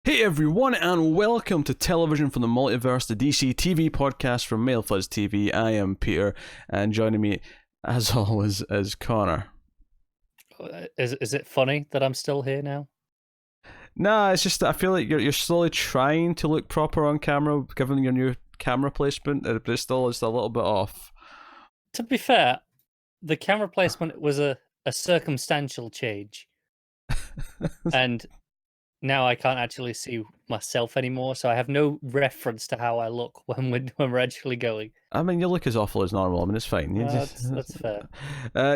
Hey everyone, and welcome to Television from the Multiverse, the DC TV podcast from MailFuzz TV. I am Peter, and joining me, as always, is Connor. Is it funny that I'm still here now? Nah, it's just that I feel like you're slowly trying to look proper on camera, given your new camera placement, but it's still just a little bit off. To be fair, the camera placement was a circumstantial change, and now I can't actually see myself anymore, so I have no reference to how I look when we're actually going. I mean, you look as awful as normal. I mean, it's fine. That's fair.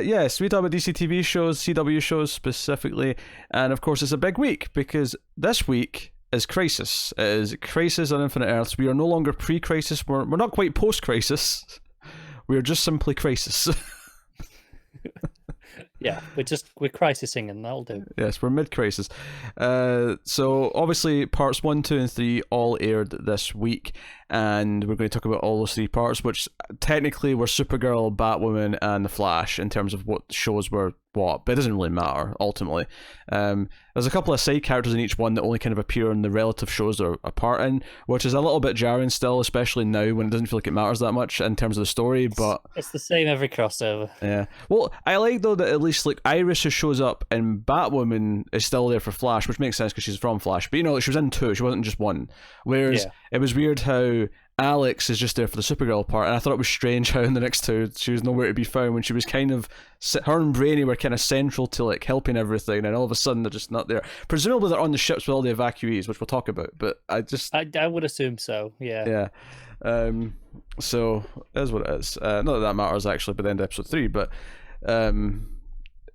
Yes, we talk about DC TV shows, CW shows specifically, and of course, it's a big week because this week is Crisis. It is Crisis on Infinite Earths. We are no longer pre-Crisis. We're not quite post-Crisis. We are just simply Crisis. Yeah, we're crisising, and that'll do. Yes, we're mid-crisis. So obviously parts 1, 2, and 3 all aired this week, and we're going to talk about all those three parts, which technically were Supergirl, Batwoman, and The Flash in terms of what shows were what, but it doesn't really matter ultimately. There's a couple of side characters in each one that only kind of appear in the relative shows they're a part in, which is a little bit jarring still, especially now when it doesn't feel like it matters that much in terms of the story. But it's the same every crossover. Yeah. Well, I like though that at least like Iris, who shows up in Batwoman, is still there for Flash, which makes sense because she's from Flash. But you know, she was in two; she wasn't just one. Whereas it was weird how Alex is just there for the Supergirl part, and I thought it was strange how in the next two she was nowhere to be found when she was kind of, her and Brainy were kind of central to like helping everything, and all of a sudden they're just not there. Presumably they're on the ships with all the evacuees, which we'll talk about, but I would assume so, yeah. So it is what it is. Not that matters actually by the end of episode 3, but at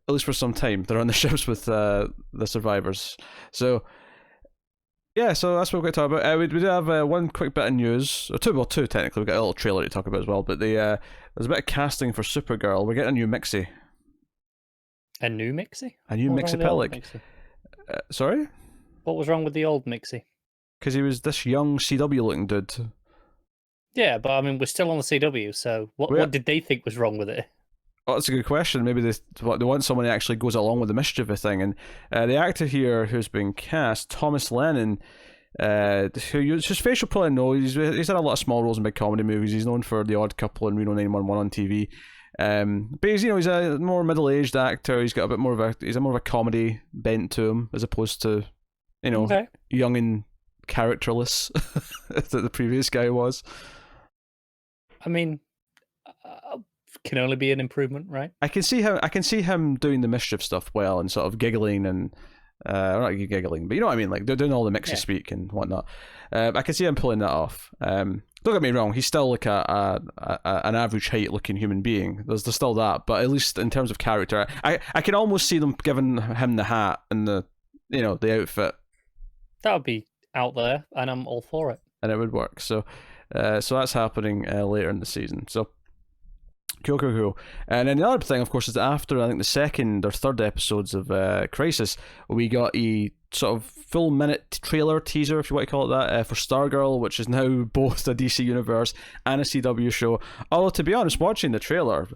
least for some time they're on the ships with the survivors. So yeah, so that's what we're going to talk about. We do have one quick bit of news, or two technically. We've got a little trailer to talk about as well, but there's a bit of casting for Supergirl. We're getting a new Mixie. A new Mixie? A new Mixie Pellic. Sorry? What was wrong with the old Mixie? Because he was this young CW looking dude. Yeah, but I mean, we're still on the CW, so what did they think was wrong with it? Oh, that's a good question. Maybe they want someone who actually goes along with the mischief thing. And the actor here who's been cast, Thomas Lennon, whose face you'll probably know. He's had a lot of small roles in big comedy movies. He's known for The Odd Couple and Reno 911 on TV. But he's a more middle-aged actor. He's got more of a comedy bent to him as opposed to young and characterless that the previous guy was. I mean, can only be an improvement, right? I can see him doing the mischief stuff well and sort of giggling and not giggling, but you know what I mean, like they're doing all the mixy speak and whatnot. I can see him pulling that off. Don't get me wrong, he's still like an average height looking human being. There's still that, but at least in terms of character, I can almost see them giving him the hat and the outfit. That would be out there, and I'm all for it. And it would work. So that's happening later in the season. So. Cool. And then the other thing, of course, is that after I think the second or third episodes of Crisis, we got a sort of full minute trailer teaser, if you want to call it that, for Stargirl, which is now both a DC Universe and a CW show. Although, to be honest, watching the trailer,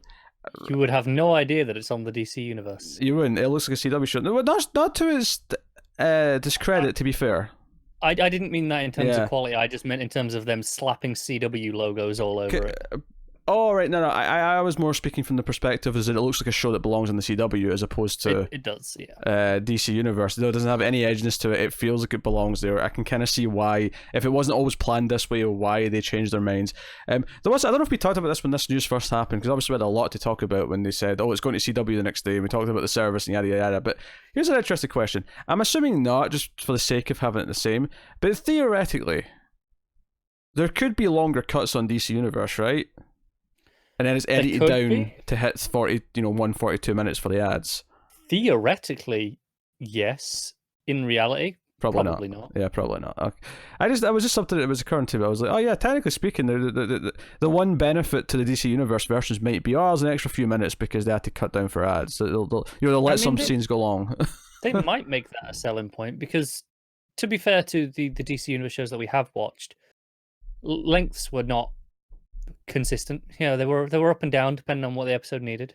you would have no idea that it's on the DC Universe. You wouldn't. It looks like a CW show. No, not to its discredit, to be fair. I didn't mean that in terms of quality. I just meant in terms of them slapping CW logos all over it. Oh, right. No. I was more speaking from the perspective as that it looks like a show that belongs in the CW as opposed to... It does, yeah. DC Universe. Though it doesn't have any edginess to it, it feels like it belongs there. I can kind of see why, if it wasn't always planned this way, why they changed their minds. I don't know if we talked about this when this news first happened, because obviously we had a lot to talk about when they said, it's going to CW the next day, and we talked about the service and yada yada. But here's an interesting question. I'm assuming not, just for the sake of having it the same, but theoretically, there could be longer cuts on DC Universe, right? And then it's edited down to hit 142 minutes for the ads. Theoretically, yes. In reality, probably not. Yeah, probably not. Okay. I was just something that was occurring to me. I was like, oh yeah, technically speaking, the one benefit to the DC Universe versions might be, there's an extra few minutes because they had to cut down for ads. So they'll let some scenes go long. They might make that a selling point because, to be fair to the DC Universe shows that we have watched, lengths were not consistent. They were up and down depending on what the episode needed.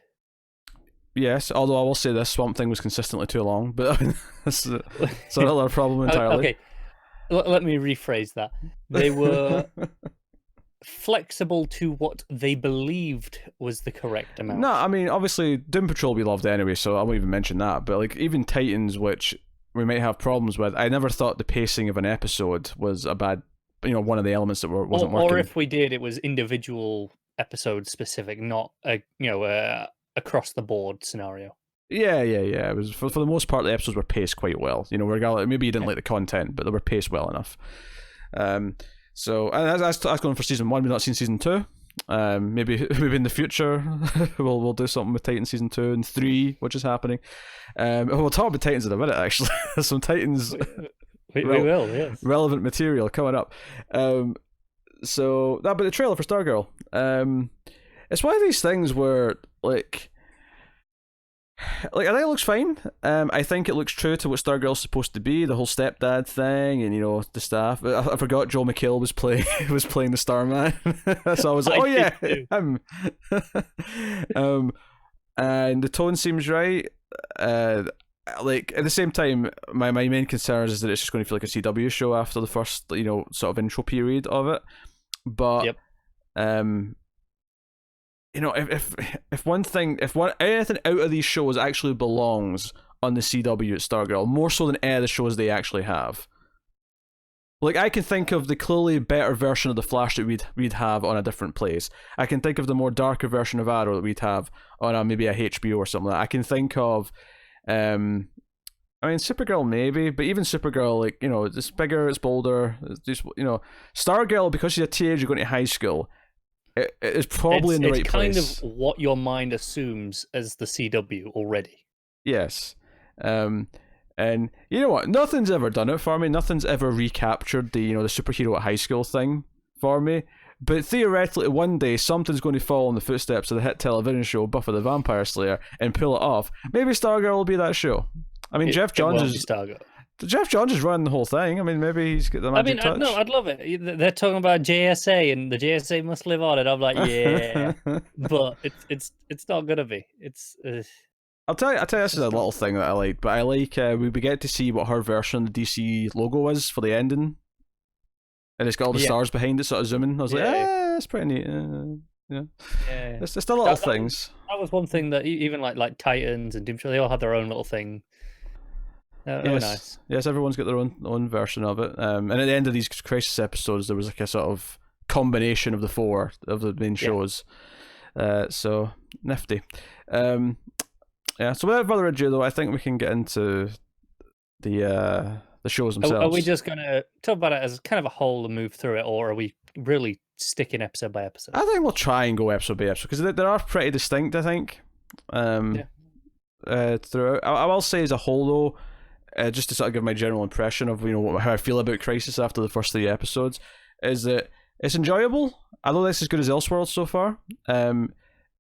Yes, although I will say this Swamp Thing was consistently too long, but I mean, that's another problem entirely. Okay, let me rephrase that. They were flexible to what they believed was the correct amount. No, I mean, obviously, Doom Patrol we loved anyway, so I won't even mention that. But like, even Titans, which we might have problems with, I never thought the pacing of an episode was a bad, one of the elements that wasn't working. Or if we did, it was individual episode specific, not a across the board scenario. Yeah. It was for the most part the episodes were paced quite well. Regardless, maybe you didn't like the content, but they were paced well enough. So, and as going for season 1, we've not seen season 2. Maybe in the future we'll do something with Titans season 2 and 3, which is happening. We'll talk about Titans in a minute. Actually, some Titans. We will, yes. Relevant material coming up. So that, but the trailer for Stargirl. It's one of these things where like I think it looks fine. I think it looks true to what Stargirl's supposed to be, the whole stepdad thing, and the staff. I forgot Joel McHale was playing the Starman, so I was like, oh yeah, him. And the tone seems right. Like at the same time, my main concern is that it's just going to feel like a CW show after the first sort of intro period of it. But yep. if anything out of these shows actually belongs on the CW at Stargirl, more so than any of the shows they actually have. Like, I can think of the clearly better version of the Flash that we'd have on a different place. I can think of the more darker version of Arrow that we'd have on maybe a HBO or something like that. I can think of Supergirl maybe, but even Supergirl, like, it's bigger, it's bolder, it's just, Stargirl, because she's a teenager going to high school, it's probably in the right place. It's kind of what your mind assumes as the CW already. Yes. And you know what? Nothing's ever done it for me. Nothing's ever recaptured the superhero at high school thing for me. But theoretically, one day something's going to fall in the footsteps of the hit television show Buffy the Vampire Slayer and pull it off. Maybe Stargirl will be that show. I mean, Jeff Johns is running the whole thing. I mean, maybe he's got the magic touch. No, I'd love it. They're talking about JSA and the JSA must live on, and I'm like, yeah, but it's not gonna be. I'll tell you, this is a little thing that I like, but I like we get to see what her version of the DC logo is for the ending, and it's got all the stars behind it, sort of zooming. I was like, that's pretty neat. Yeah. It's just the little things. That was one thing that even like Titans and Doom Patrol, they all had their own little thing. They were nice. Yes, everyone's got their own version of it. And at the end of these Crisis episodes, there was like a sort of combination of the 4 of the main shows. So nifty. So without further ado, though, I think we can get into the shows themselves. Are we just going to talk about it as kind of a whole and move through it, or are we really sticking episode by episode? I think we'll try and go episode by episode, because they are pretty distinct, I think. Throughout. I will say as a whole, though, just to sort of give my general impression of how I feel about Crisis after the first 3 episodes, is that it's enjoyable. I don't think it's as good as Elseworlds so far.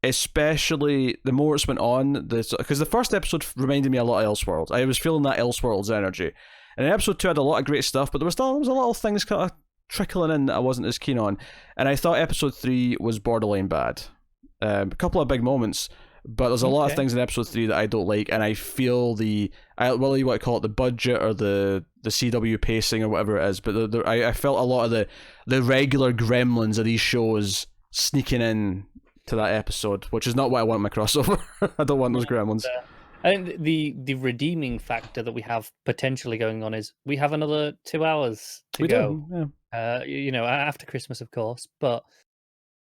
Especially the more it's went on, because the first episode reminded me a lot of Elseworlds. I was feeling that Elseworlds energy, and in episode 2 had a lot of great stuff, but there was a lot of things kind of trickling in that I wasn't as keen on, and I thought episode 3 was borderline bad. A couple of big moments, but there's a lot of things in episode 3 that I don't like, and I feel whether you want to call it the budget or the CW pacing or whatever it is, but I felt a lot of the regular gremlins of these shows sneaking in to that episode, which is not what I want in my crossover. I don't want those gremlins. I think the redeeming factor that we have potentially going on is we have another 2 hours to go. After Christmas, of course, but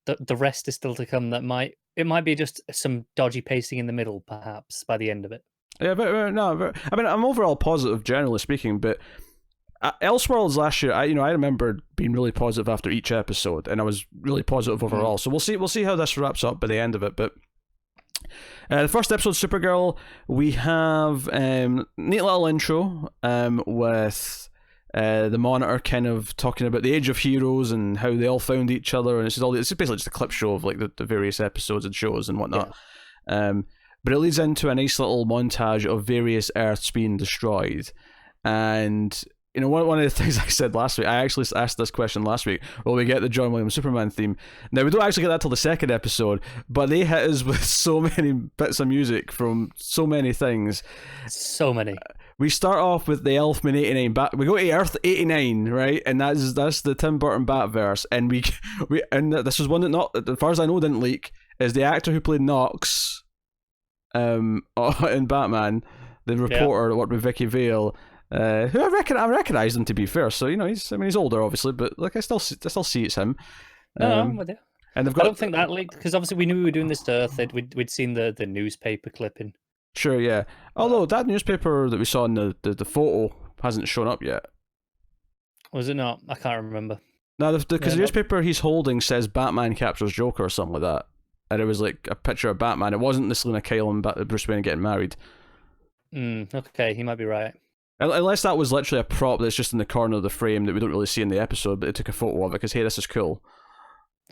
the rest is still to come. It might be just some dodgy pacing in the middle, perhaps by the end of it. Yeah, but I mean, I'm overall positive, generally speaking, but Elseworlds last year, I remember being really positive after each episode, and I was really positive overall. So we'll see how this wraps up by the end of it. But the first episode, Supergirl, we have neat little intro with the Monitor kind of talking about the age of heroes and how they all found each other, and it's basically just a clip show of like the various episodes and shows and whatnot. But it leads into a nice little montage of various Earths being destroyed, and one of the things I said last week, I actually asked this question last week. Will we get the John Williams Superman theme? Now, we don't actually get that till the second episode, but they hit us with so many bits of music from so many things. So many. We start off with the Elfman 89. We go to Earth 89, right? And that's the Tim Burton Batverse. And and this was one that, not as far as I know, didn't leak, is the actor who played Knox in Batman, the reporter that worked with Vicky Vale. Who I recognise him, to be fair. So he's older, obviously, but like I still see it's him. No, I'm with you. And I don't think that leaked because obviously we knew we were doing this to Earth. We'd seen the newspaper clipping. Sure, yeah. Although that newspaper that we saw in the photo hasn't shown up yet. Was it not? I can't remember. No, because the newspaper he's holding says Batman captures Joker or something like that, and it was like a picture of Batman. It wasn't the Selina Kyle and Bruce Wayne getting married. Okay, he might be right. Unless that was literally a prop that's just in the corner of the frame that we don't really see in the episode, but they took a photo of it because, hey, this is cool.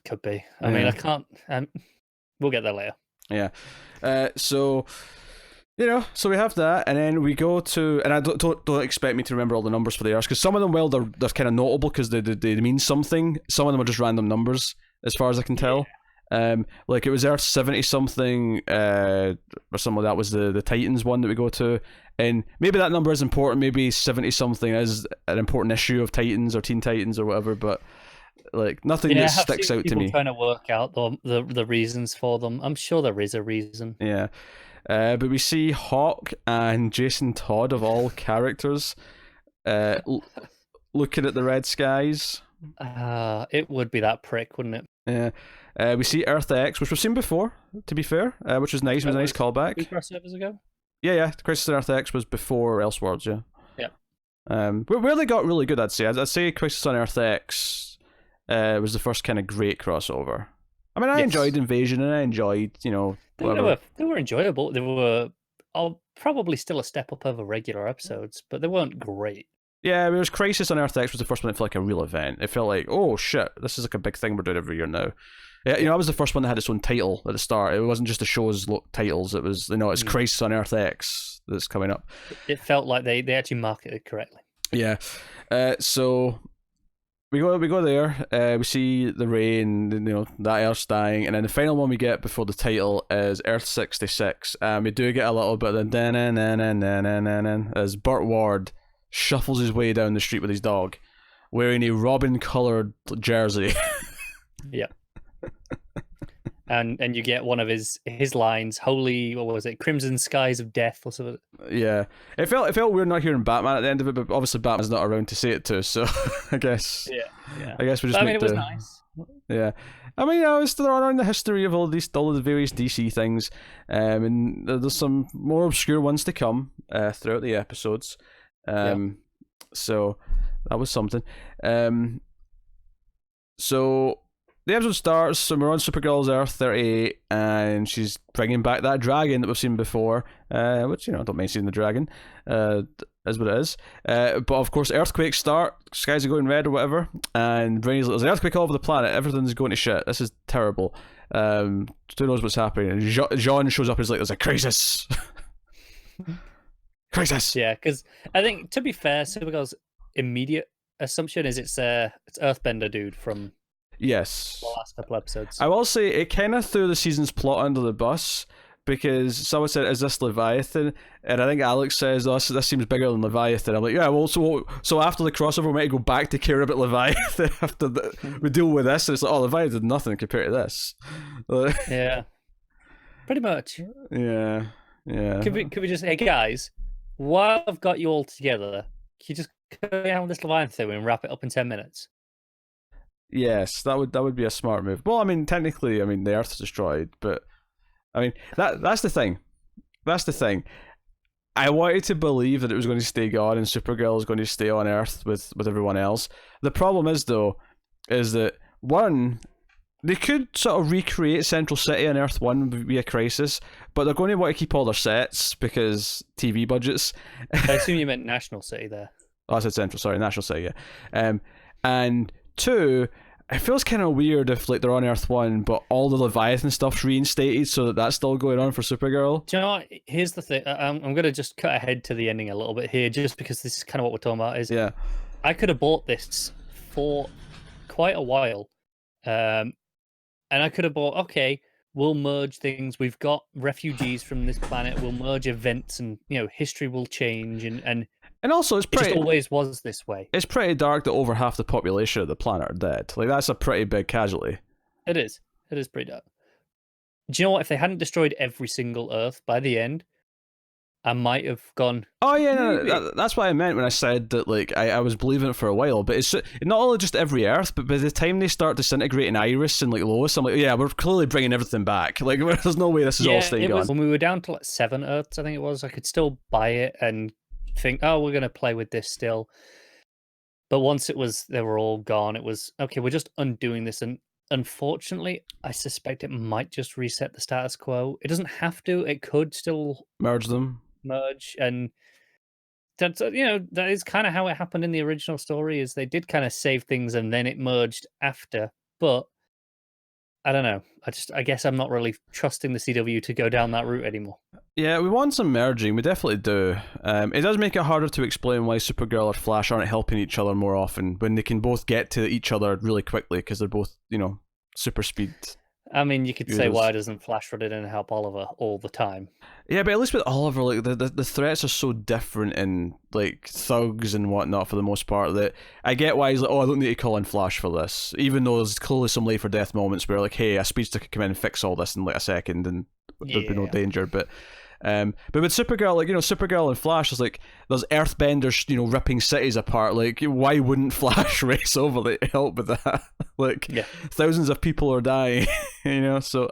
Could be. I mean, I can't... we'll get there later. Yeah. So we have that, and then we go to... And I don't expect me to remember all the numbers for the Earths, because some of them, they're kind of notable because they mean something. Some of them are just random numbers, as far as I can tell. Like it was Earth 70-something, or something like that was the Titans one that we go to. And maybe that number is important, maybe 70-something is an important issue of Titans or Teen Titans or whatever, but like nothing that sticks out to me. Trying to work out the reasons for them. I'm sure there is a reason. Yeah. But we see Hawk and Jason Todd, of all characters, looking at the red skies. It would be that prick, wouldn't it? Yeah. We see Earth X, which we've seen before, to be fair, which was nice. It was a nice callback. 2 crossovers ago? Yeah. Crisis on Earth X was before Elseworlds, yeah. Yeah. Where they got really good, I'd say Crisis on Earth X was the first kind of great crossover. I mean, I enjoyed Invasion, and I enjoyed, whatever. They were enjoyable. They were probably still a step up over regular episodes, but they weren't great. Yeah, it was Crisis on Earth X was the first one that felt like a real event. It felt like, oh shit, this is like a big thing we're doing every year now. Yeah, that was the first one that had its own title at the start. It wasn't just the show's titles. It was, it's Crisis on Earth X that's coming up. It felt like they actually marketed correctly. Yeah. So we go there. We see the rain. That Earth's dying, and then the final one we get before the title is Earth 66. We do get a little bit of the as Burt Ward shuffles his way down the street with his dog, wearing a robin-coloured jersey. Yeah. And you get one of his lines, "Holy, what was it? Crimson skies of death" or something. Yeah, it felt weird not hearing Batman at the end of it, but obviously Batman's not around to say it to, so I guess. Yeah. I guess we just. It was nice. Yeah, I mean, it's still around the history of all of the various DC things, and there's some more obscure ones to come throughout the episodes. So that was something. So the episode starts, and we're on Supergirl's Earth 38, and she's bringing back that dragon that we've seen before, which, I don't mind seeing the dragon, is what it is. But of course, earthquakes start, skies are going red or whatever, and Brainy's like, there's an earthquake all over the planet, everything's going to shit, this is terrible. Who knows what's happening? And Jean shows up and is like, there's a crisis. Crisis! Yeah, because I think, to be fair, Supergirl's immediate assumption is it's Earthbender dude from the last couple episodes. I will say it kind of threw the season's plot under the bus, because someone said, is this Leviathan? And I think Alex says, oh, this seems bigger than Leviathan. I'm like, yeah, well, so after the crossover, we might go back to care about Leviathan after we deal with this. And it's like, oh, Leviathan, nothing compared to this. Yeah. Pretty much. Yeah. Could we just, hey guys, while I've got you all together, can you just go down with this Leviathan thing and wrap it up in 10 minutes? Yes, that would be a smart move. Well, I mean, technically, the Earth's destroyed, but I mean, that's the thing. That's the thing. I wanted to believe that it was going to stay gone and Supergirl is going to stay on Earth with everyone else. The problem is, though, is that, one, they could sort of recreate Central City on Earth 1 via Crisis, but they're going to want to keep all their sets because TV budgets. I assume you meant National City there. Oh, I said Central, sorry, National City, yeah. And two, it feels kind of weird if like they're on Earth 1, but all the Leviathan stuff's reinstated, so that's still going on for Supergirl. Do you know what? Here's the thing. I'm going to just cut ahead to the ending a little bit here, just because this is kind of what we're talking about. Is Yeah. I could have bought this for quite a while, and I could have bought. Okay, we'll merge things. We've got refugees from this planet. We'll merge events, and history will change, and also it's it just pretty. always was this way. It's pretty dark that over half the population of the planet are dead. Like that's a pretty big casualty. It is. It is pretty dark. Do you know what? If they hadn't destroyed every single Earth by the end, I might have gone. Oh yeah, no, that's what I meant when I said that. Like I was believing it for a while, but it's not only just every Earth, but by the time they start disintegrating Iris and like Lois, I'm like, yeah, we're clearly bringing everything back. Like there's no way this is all staying on. When we were down to like 7 Earths, I think it was, I could still buy it and think, oh, we're going to play with this still. But once they were all gone, it was, okay, we're just undoing this. And unfortunately, I suspect it might just reset the status quo. It doesn't have to. It could still merge them. And that's, that is kind of how it happened in the original story, is they did kind of save things and then it merged after. But I don't know. I guess I'm not really trusting the CW to go down that route anymore. Yeah, we want some merging. We definitely do. It does make it harder to explain why Supergirl or Flash aren't helping each other more often when they can both get to each other really quickly because they're both, super speed. I mean, you could say, why doesn't Flash run in and help Oliver all the time? Yeah, but at least with Oliver, like the threats are so different in like thugs and whatnot for the most part that I get why he's like, oh, I don't need to call in Flash for this, even though there's clearly some life or death moments where like, hey, a speedster could come in and fix all this in like a second and there'd be no danger. But with Supergirl, like Supergirl and Flash is like there's Earthbenders, ripping cities apart. Like, why wouldn't Flash race over to help with that? Like, thousands of people are dying, So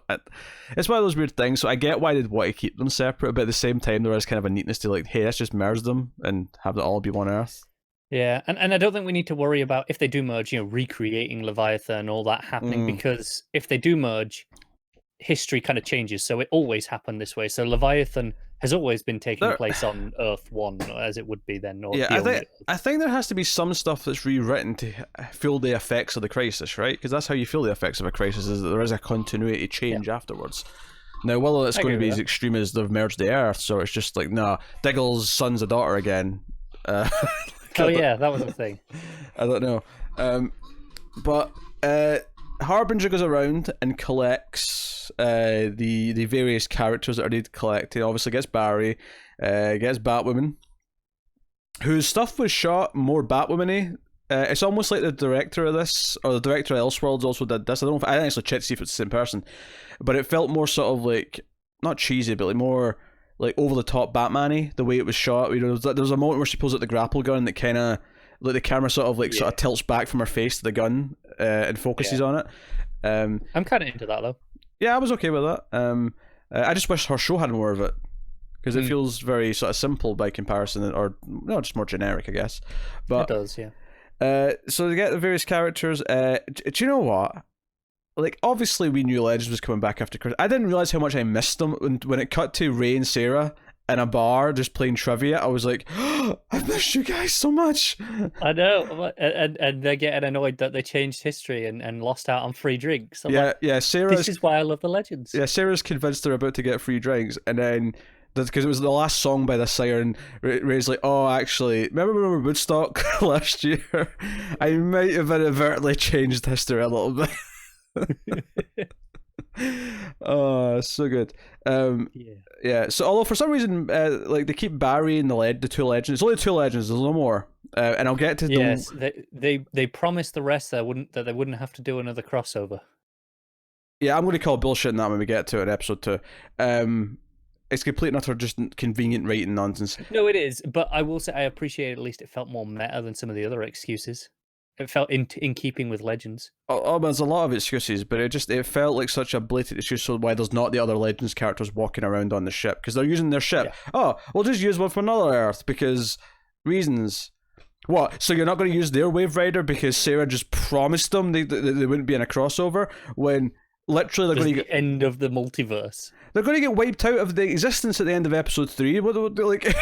it's one of those weird things. So I get why they'd want to keep them separate, but at the same time, there is kind of a neatness to like, hey, let's just merge them and have it all be one Earth. Yeah, and I don't think we need to worry about if they do merge, recreating Leviathan and all that happening, because if they do merge, history kind of changes, so it always happened this way. So Leviathan has always been taking place on Earth 1, as it would be then. Or I think there has to be some stuff that's rewritten to feel the effects of the crisis, right? Because that's how you feel the effects of a crisis, is that there is a continuity change afterwards. Now, whether it's going to be as extreme as they've merged the Earth, so it's just like, nah, Diggle's son's a daughter again. Oh yeah, that was a thing. I don't know. But Harbinger goes around and collects the various characters that are needed to collect. He obviously gets Barry, gets Batwoman, whose stuff was shot more Batwoman-y. It's almost like the director of this, or the director of Elseworlds also did this. I don't know if I didn't actually check to see if it's the same person, but it felt more sort of like, not cheesy, but like more like over the top Batman-y, the way it was shot. There's a moment where she pulls out the grapple gun that kind of, like the camera sort of tilts back from her face to the gun and focuses on it. I'm kind of into that though. Yeah, I was okay with that. I just wish her show had more of it, because it feels very sort of simple by comparison, or no, just more generic, I guess. But it does, yeah. So they get the various characters. Do you know what? Like, obviously we knew Legends was coming back after Chris. I didn't realize how much I missed them when it cut to Ray and Sarah in a bar just playing trivia. I was like, oh, I've missed you guys so much. I know, and they're getting annoyed that they changed history and lost out on free drinks. Sarah. This is why I love the Legends. Yeah, Sarah's convinced they're about to get free drinks, and then because it was the last song by the singer, and Ray's like, oh, actually, remember Woodstock last year? I might have inadvertently changed history a little bit. Oh, so good. So although for some reason like they keep Barry and the two legends, it's only two legends, there's no more, and I'll get to they promised the rest that they wouldn't have to do another crossover. Yeah, I'm going to call bullshit on that when we get to it in episode 2. It's complete and utter just convenient writing nonsense. No, it is, but I will say I appreciate at least it felt more meta than some of the other excuses. It felt in keeping with Legends. There's a lot of excuses, but it felt like such a blatant excuse for why there's not the other Legends characters walking around on the ship, because they're using their ship. Yeah. Oh, we'll just use one from another Earth because reasons. What? So you're not going to use their Wave Rider because Sarah just promised them they wouldn't be in a crossover when literally they're going to the end of the multiverse. They're going to get wiped out of the existence at the end of episode 3. What like,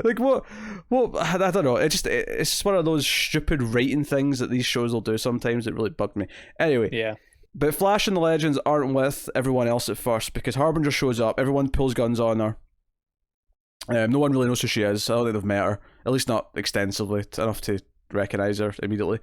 like what? I don't know. It's just one of those stupid writing things that these shows will do sometimes that really bugged me. Anyway, Yeah. but Flash and the Legends aren't with everyone else at first because Harbinger shows up. Everyone pulls guns on her. No one really knows who she is. I don't think they've met her, at least not extensively enough to recognize her immediately.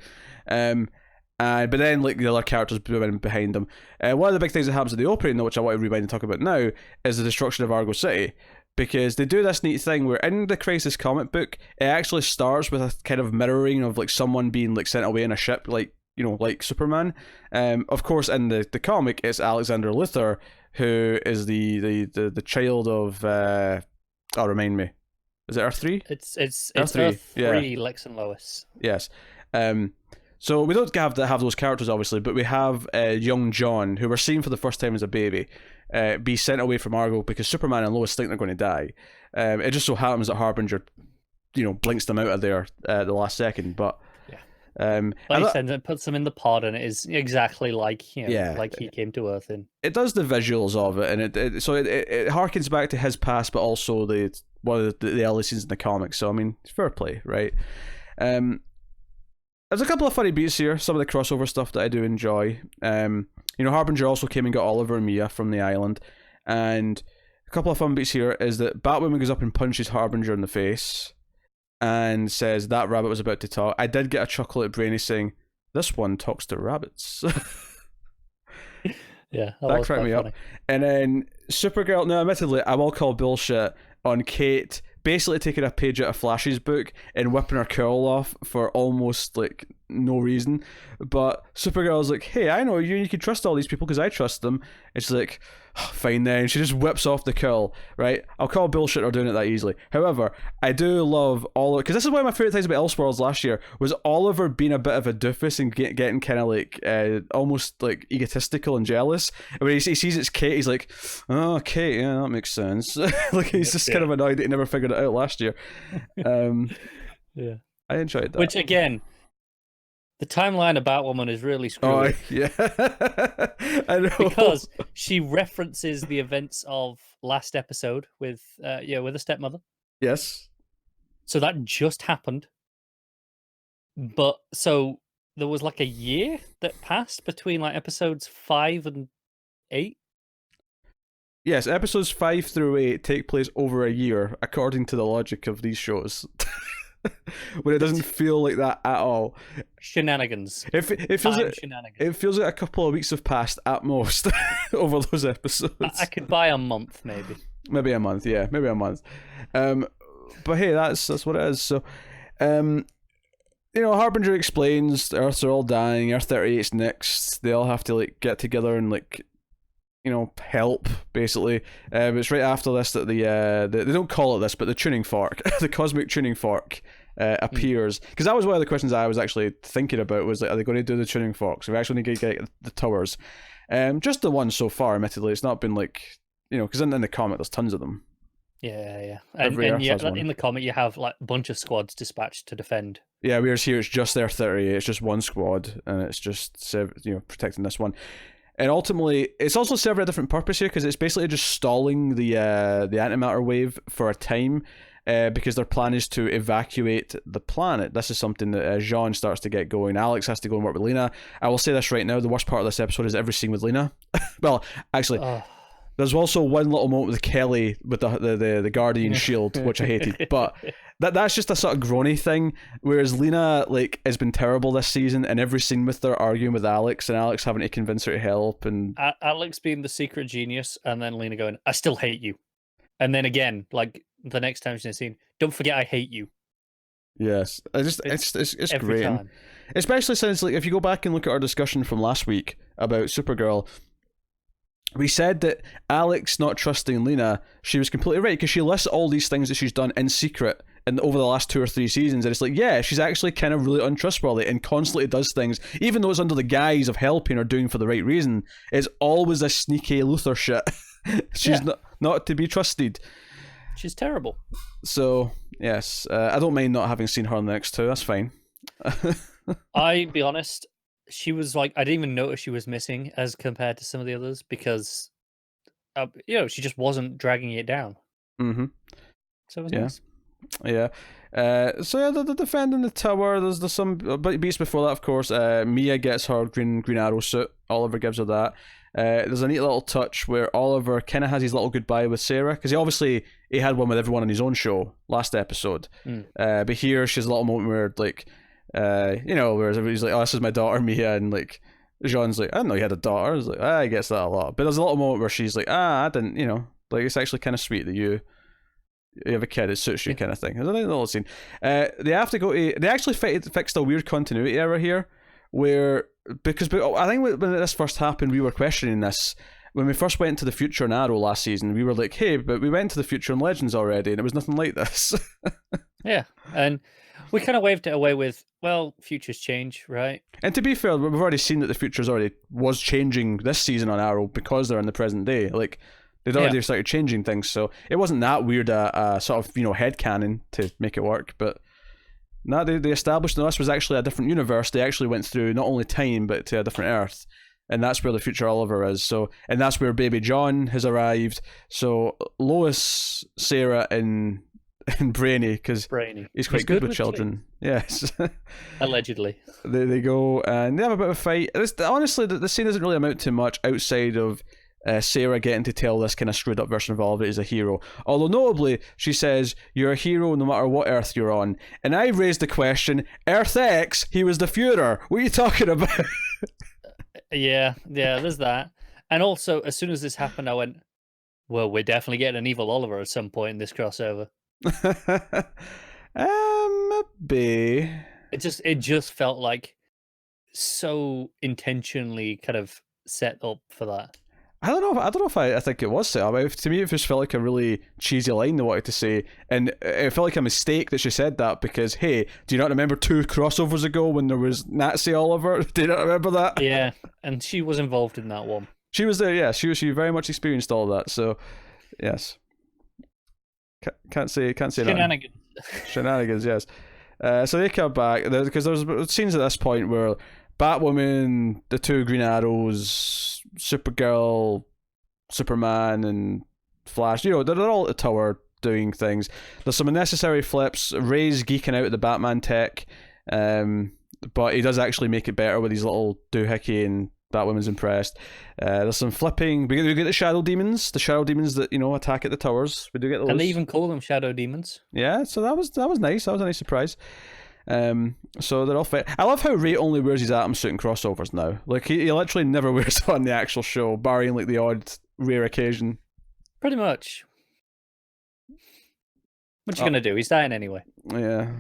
But then like the other characters moving behind them. One of the big things that happens in the opening, though, which I want to rewind and talk about now, is the destruction of Argo City. Because they do this neat thing where in the Crisis comic book, it actually starts with a kind of mirroring of like someone being like sent away in a ship, like, you know, like Superman. Of course, in the comic, it's Alexander Luthor, who is the child of remind me. Is it Earth 3? It's Earth 3, yeah. Lex and Lois. Yes. So we don't have those characters, obviously, but we have young John, who we're seeing for the first time as a baby, be sent away from Argo because Superman and Lois think they're going to die. It just so happens that Harbinger, you know, blinks them out of there at the last second. But like said, it puts them in the pod, and it is exactly like, you know, like he came to Earth in. It does the visuals of it, and it harkens back to his past, but also one of the early scenes in the comics. So I mean, it's fair play, right? There's a couple of funny beats here, some of the crossover stuff that I do enjoy. You know, Harbinger also came and got Oliver and Mia from the island, and a couple of fun beats here is that Batwoman goes up and punches Harbinger in the face and says that rabbit was about to talk. I did get a chuckle at Brainy saying, "This one talks to rabbits." Yeah, that cracked me up. And then Supergirl, now admittedly, I will call bullshit on Kate basically taking a page out of Flash's book and whipping her curl off for almost like no reason. But Supergirl's like, hey, I know you can trust all these people because I trust them. It's like, oh, fine then. She just whips off the curl, right? I'll call bullshit or doing it that easily. However, I do love Oliver, because this is one of my favourite things about Elseworlds last year, was Oliver being a bit of a doofus and getting kind of like almost like egotistical and jealous. And when he sees it's Kate, he's like, oh, Kate, yeah, that makes sense. Like he's just kind of annoyed that he never figured it out last year. Yeah, I enjoyed that. Which again, the timeline of Batwoman is really screwy. Oh, yeah. I know. Because she references the events of last episode with a stepmother. Yes. So that just happened. But so there was like a year that passed between like episodes 5 and 8. Yes, episodes 5 through 8 take place over a year, according to the logic of these shows. When it doesn't feel like that at all. Shenanigans. It feels like a couple of weeks have passed at most over those episodes. I could buy a month, maybe. Maybe a month, yeah. Maybe a month. But hey, that's what it is. So, you know, Harbinger explains the Earths are all dying, Earth 38's next. They all have to, like, get together and, like, you know, help, basically. It's right after this that they don't call it this, but the tuning fork, the cosmic tuning fork appears. Because that was one of the questions I was actually thinking about, was like, are they going to do the tuning forks? Are we actually going to get the towers? Just the one so far, admittedly. It's not been like, you know, because in the comic there's tons of them. Yeah. And in the comic you have like a bunch of squads dispatched to defend. Yeah, whereas here it's just their 38, it's just one squad, and it's just, you know, protecting this one. And ultimately, it's also serving a different purpose here, because it's basically just stalling the antimatter wave for a time, because their plan is to evacuate the planet. This is something that Jean starts to get going. Alex has to go and work with Lena. I will say this right now, the worst part of this episode is every scene with Lena. Well, actually, there's also one little moment with Kelly with the Guardian shield, which I hated. But that's just a sort of groany thing. Whereas Lena, like, has been terrible this season, and every scene with her arguing with Alex, and Alex having to convince her to help, and Alex being the secret genius, and then Lena going, "I still hate you," and then again, like the next time she's in a scene, "Don't forget I hate you." Yes, it's great, time. Especially since, like, if you go back and look at our discussion from last week about Supergirl. We said that Alex not trusting Lena, she was completely right, because she lists all these things that she's done in secret and over the last 2 or 3 seasons, and it's like, yeah, she's actually kind of really untrustworthy and constantly does things, even though it's under the guise of helping or doing for the right reason. It's always a sneaky Luthor shit. She's not to be trusted. She's terrible. So, yes, I don't mind not having seen her in the next 2, that's fine. I'll be honest, she was like, I didn't even notice she was missing as compared to some of the others because, she just wasn't dragging it down. Mm-hmm. So it was Yeah. nice. Yeah. So yeah, they're defending the tower. There's some beats before that, of course. Mia gets her Green Arrow suit. Oliver gives her that. There's a neat little touch where Oliver kind of has his little goodbye with Sarah, because he had one with everyone on his own show last episode. But here she's a little moment where like, where he's like, "Oh, this is my daughter Mia," and like Jean's like, "I didn't know you had a daughter." I was like, I guess that a lot. But there's a little moment where she's like, "I didn't," like it's actually kind of sweet that you have a kid, it suits you, kind of thing. There's a little scene. They have to go to. They actually fixed a weird continuity error here, where because I think when this first happened, we were questioning this. When we first went to the future in Arrow last season, we were like, "Hey, but we went to the future in Legends already, and it was nothing like this." Yeah, and we kind of waved it away with, "Well, futures change, right?" And to be fair, we've already seen that the futures already was changing this season on Arrow because they're in the present day. Like, they'd already started changing things, so it wasn't that weird a sort of headcanon to make it work. But no, they established that this was actually a different universe. They actually went through not only time but to a different Earth, and that's where the future Oliver is. So, and that's where baby John has arrived. So Lois, Sarah, and Brainy, because he's quite good with children. Yes, allegedly. They go and they have a bit of a fight. Honestly, the scene doesn't really amount to much outside of Sarah getting to tell this kind of screwed up version of Oliver is a hero. Although notably, she says, "You're a hero no matter what Earth you're on." And I raised the question, Earth X, he was the Führer. What are you talking about? Yeah, there's that. And also, as soon as this happened, I went, well, we're definitely getting an evil Oliver at some point in this crossover. Maybe. It just felt like so intentionally kind of set up for that. I don't know if I think it was set up. To me, it just felt like a really cheesy line they wanted to say, and it felt like a mistake that she said that because, hey, do you not remember 2 crossovers ago when there was Nazi Oliver? Do you not remember that? Yeah, and she was involved in that one. She was there, yeah. She very much experienced all of that. So, yes, can't say Shenanigans. Shenanigans, yes. So they come back because there's scenes at this point where Batwoman, the 2 Green Arrows, Supergirl, Superman, and Flash, they're all at the tower doing things. There's some unnecessary flips. Ray's geeking out at the Batman tech, but he does actually make it better with his little doohickey, and Batwoman's impressed. There's some flipping. We get the shadow demons that attack at the towers. We do get those. And they even call them shadow demons. Yeah, so that was nice. That was a nice surprise. So they're all fit. I love how Ray only wears his Atom suit in crossovers now. Like he literally never wears it on the actual show, barring like the odd rare occasion. Pretty much. What you gonna do? He's dying anyway. Yeah.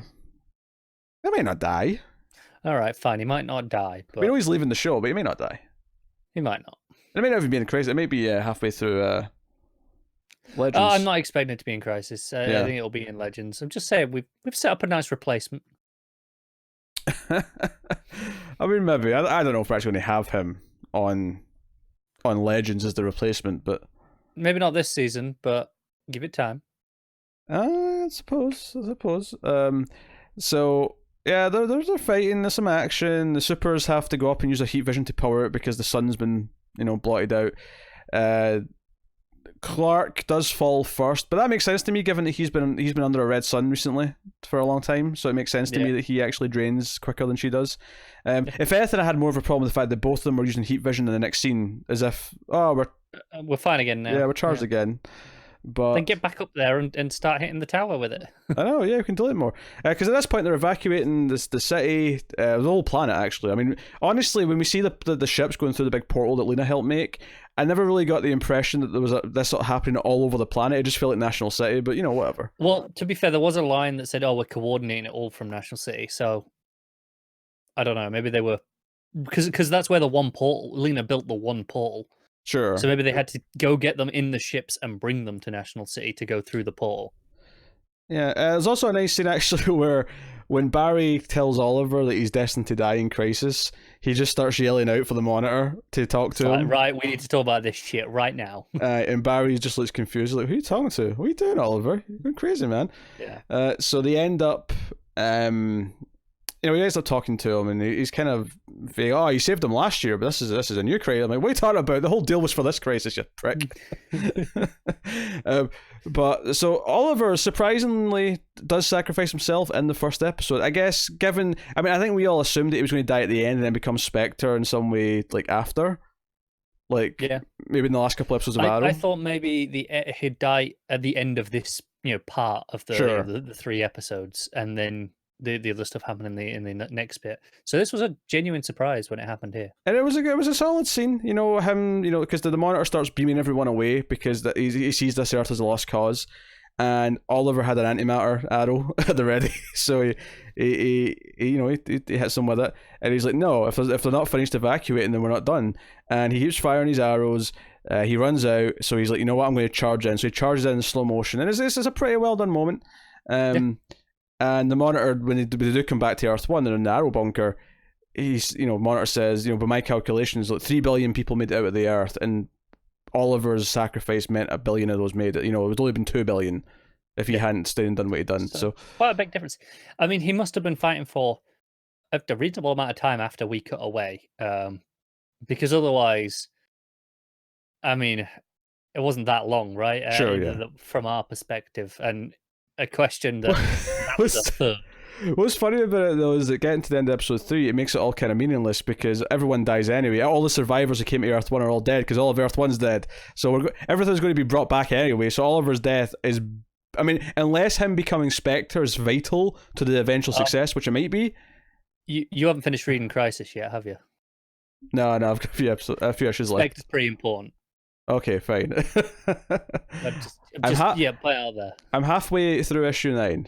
He may not die. All right, fine. He might not die. But we know he's leaving the show, but he may not die. He might not. It may not even be in Crisis. It may be halfway through Legends. I'm not expecting it to be in Crisis. I think it'll be in Legends. I'm just saying we've set up a nice replacement. I mean, maybe I don't know if we're actually going to have him on Legends as the replacement, but maybe not this season. But give it time. I suppose. So yeah, they're fighting. There's some action. The supers have to go up and use a heat vision to power it because the sun's been blotted out. Clark does fall first, but that makes sense to me given that he's been under a red sun recently for a long time, so it makes sense to me that he actually drains quicker than she does. If anything, I had more of a problem with the fact that both of them were using heat vision in the next scene, as if we're fine again now. Yeah, we're charged again. But then get back up there and start hitting the tower with it. I know, yeah, we can delete more. Because at this point they're evacuating the city, the whole planet actually. I mean, honestly, when we see the ships going through the big portal that Lena helped make, I never really got the impression that there was this sort of happening all over the planet. It just felt like National City, but whatever. Well, to be fair, there was a line that said, "Oh, we're coordinating it all from National City." So I don't know. Maybe they were because that's where the one portal. Lena built the one portal. Sure. So maybe they had to go get them in the ships and bring them to National City to go through the portal. Yeah, there's also a nice scene actually where when Barry tells Oliver that he's destined to die in Crisis, he just starts yelling out for the monitor to talk to him. Right, we need to talk about this shit right now. And Barry just looks confused, like, who are you talking to? What are you doing, Oliver? You're going crazy, man. Yeah. So they end up he ends up talking to him, and he's kind of saying, "Oh, you saved him last year, but this is a new crisis." I'm like, "What are you talking about? The whole deal was for this crisis, you prick." But so Oliver surprisingly does sacrifice himself in the first episode. I guess, I think we all assumed that he was going to die at the end and then become Spectre in some way, like after, like maybe in the last couple episodes of Arrow. I thought maybe he'd die at the end of this, part of the 3 episodes, and then the other stuff happened in the next bit. So this was a genuine surprise when it happened here. And it was a solid scene, him, because the Monitor starts beaming everyone away because he sees this Earth as a lost cause, and Oliver had an antimatter arrow at the ready, so he hits them with it, and he's like, no, if they're not finished evacuating, then we're not done. And he keeps firing his arrows. He runs out, so he's like, you know what, I'm going to charge in. So he charges in slow motion, and it's a pretty well done moment. And the Monitor, when they do come back to Earth 1, they're in the Arrow bunker. Monitor says, by my calculations, like 3 billion people made it out of the Earth, and Oliver's sacrifice meant 1 billion of those made it. It would only been 2 billion if he hadn't stayed and done what he'd done. So quite a big difference. I mean, he must have been fighting for a reasonable amount of time after we cut away, because otherwise, I mean, it wasn't that long, right? Sure, from our perspective, and a question that what's funny about it though is that getting to the end of episode 3, it makes it all kind of meaningless because everyone dies anyway. All the survivors who came to Earth 1 are all dead because all of Earth 1's dead. So everything's going to be brought back anyway. So Oliver's death is, unless him becoming Spectre is vital to the eventual success, which it might be. You haven't finished reading Crisis yet, have you? No, I've got a few issues left. Spectre's pretty important. Okay, fine. play it out there. I'm halfway through issue 9.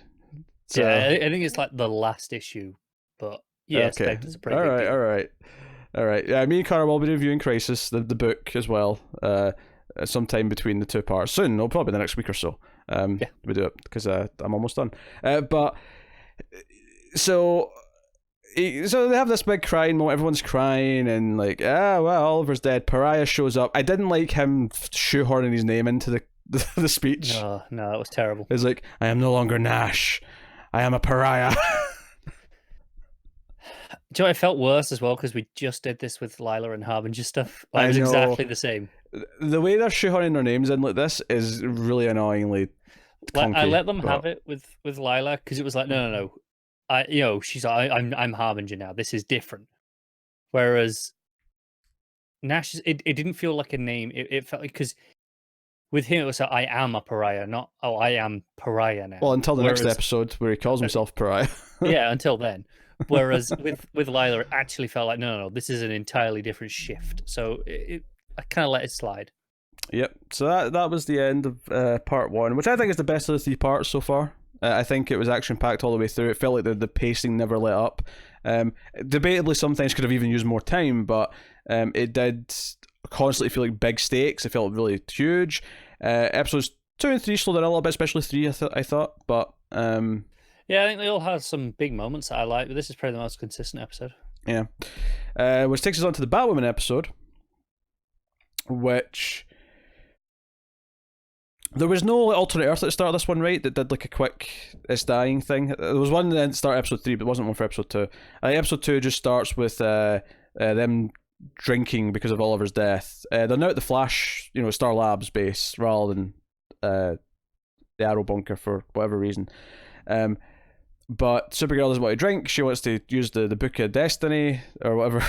So... Yeah, I think it's like the last issue, but okay. Spectre's a pretty big deal. All right. Yeah, me and Connor will be reviewing Crisis, the book as well, sometime between the 2 parts. Soon, probably the next week or so. We do it, because I'm almost done. So they have this big crying moment, everyone's crying, and like, Oliver's dead. Pariah shows up. I didn't like him shoehorning his name into the speech. No, that was terrible. It's like, I am no longer Nash. I am a pariah. Do you know, it felt worse as well because we just did this with Lila and Harbinger stuff. It was exactly the same. The way they're shoehorning their names in like this is really annoyingly clunky. I let them have it with Lila because it was like, no. She's like, I'm Harbinger now. This is different. Whereas Nash, it didn't feel like a name. It felt like, because with him it was like, I am a pariah, not I am pariah now. Well, until the next episode where he calls himself pariah. Yeah, until then. Whereas with Lila, it actually felt like no, this is an entirely different shift. So I kind of let it slide. Yep. So that was the end of part 1, which I think is the best of the 3 parts so far. I think it was action-packed all the way through. It felt like the pacing never let up. Debatably, some things could have even used more time, but it did constantly feel like big stakes. It felt really huge. Episodes 2 and 3 slowed down a little bit, especially 3, I thought. But yeah, I think they all had some big moments that I like, but this is probably the most consistent episode. Yeah. Which takes us on to the Batwoman episode, which... There was no alternate Earth at the start of this one, right? That did like a quick "it's dying" thing. There was one that started episode 3, but it wasn't one for episode 2. I think episode 2 just starts with them drinking because of Oliver's death. They're now at the Flash, Star Labs base rather than the Arrow bunker for whatever reason. But Supergirl doesn't want to drink. She wants to use the Book of Destiny or whatever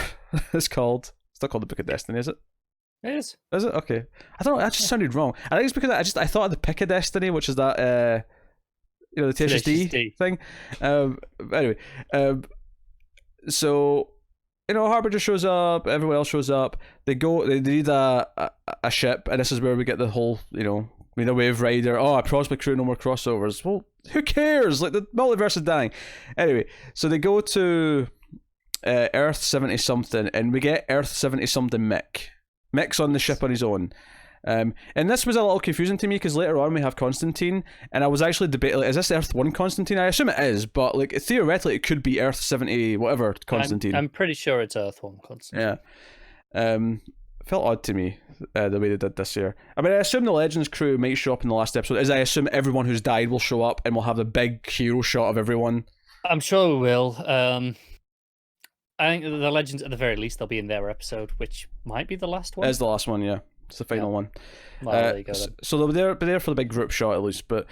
it's called. It's not called the Book of Destiny, is it? It is. Is it? Okay. I don't know, that just sounded wrong. I think it's because I thought of the Pick of Destiny, which is that the Tenacious D thing. Anyway, so Harbinger shows up, everyone else shows up. They need a ship, and this is where we get the whole, the Wave Rider. Oh, a Prospect crew, no more crossovers. Well, who cares? Like, the multiverse is dying. Anyway, so they go to Earth 70 something, and we get Earth 70 something Mick. Mick's on the ship on his own. And this was a little confusing to me because later on we have Constantine, and I was actually debating, is this Earth 1 Constantine? I assume it is, but like theoretically it could be Earth 70 whatever Constantine. I'm pretty sure it's Earth 1 Constantine. Yeah. Felt odd to me the way they did this here. I mean, I assume the Legends crew might show up in the last episode, as I assume everyone who's died will show up and we'll have the big hero shot of everyone. I'm sure we will. I think the Legends, at the very least, they'll be in their episode, which might be the last one. It's the last one, yeah. It's the final one. Well, there you go then. So they'll be there for the big group shot at least, but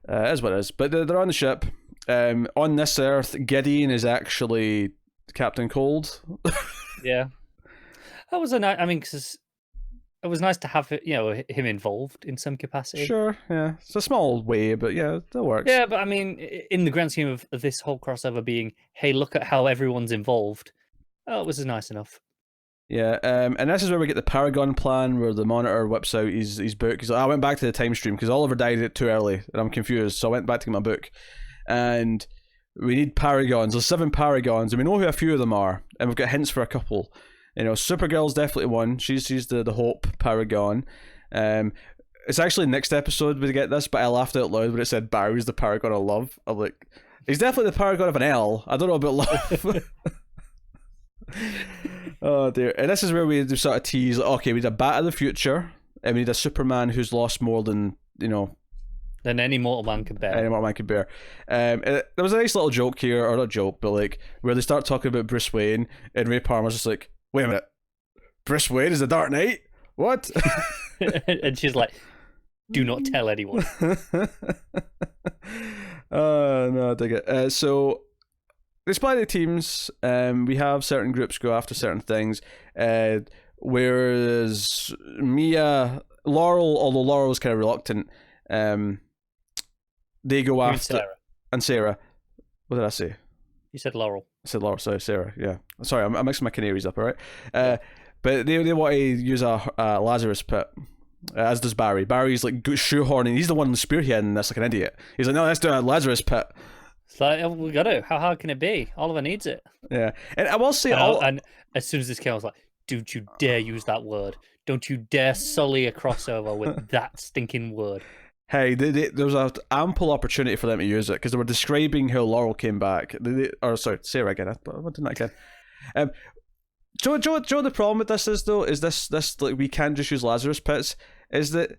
it is what it is. But they're on the ship. On this Earth, Gideon is actually Captain Cold. Yeah, that was a nice. I mean, because it was nice to have him involved in some capacity. Sure, yeah, it's a small way, but yeah, that works. Yeah, but I mean, in the grand scheme of this whole crossover being, hey, look at how everyone's involved. Oh, it was nice enough. Yeah, and this is where we get the Paragon plan, where the Monitor whips out his book. He's like, I went back to the time stream because Oliver died too early, and I'm confused, so I went back to get my book. And we need Paragons. There's 7 Paragons, and we know who a few of them are, and we've got hints for a couple. Supergirl's definitely one. She's the Hope Paragon. It's actually next episode we get this, but I laughed out loud when it said Barry's the Paragon of Love. I'm like, he's definitely the Paragon of an L. I don't know about love. Oh dear. And this is where we sort of tease, like, okay, we need a Bat of the future, and we need a Superman who's lost more than than any mortal man could bear. There was a nice little joke here, or not a joke, but like where they start talking about Bruce Wayne, and Ray Palmer's just like, wait a minute, Bruce Wayne is the Dark Knight? What? And she's like, do not tell anyone. No, I dig it. So they split the teams. We have certain groups go after certain things. Whereas Laurel, although Laurel was kind of reluctant, they go after Sarah. And Sarah. What did I say? You said Laurel. I said Laurel, sorry, Sarah. Yeah, sorry, I'm mixing my canaries up. All right. But they want to use a Lazarus pit. As does Barry. Barry's like shoehorning. He's the one spearheading this like an idiot. He's like, no, let's do a Lazarus pit. It's like, we got to. How hard can it be? Oliver needs it. Yeah, and I will say, and as soon as this came, I was like, don't you dare use that word. Don't you dare sully a crossover with that stinking word. Hey, there was an ample opportunity for them to use it because they were describing how Laurel came back. Sarah again. I did that again. Joe, the problem with this is though, is this like we can't just use Lazarus pits. Is that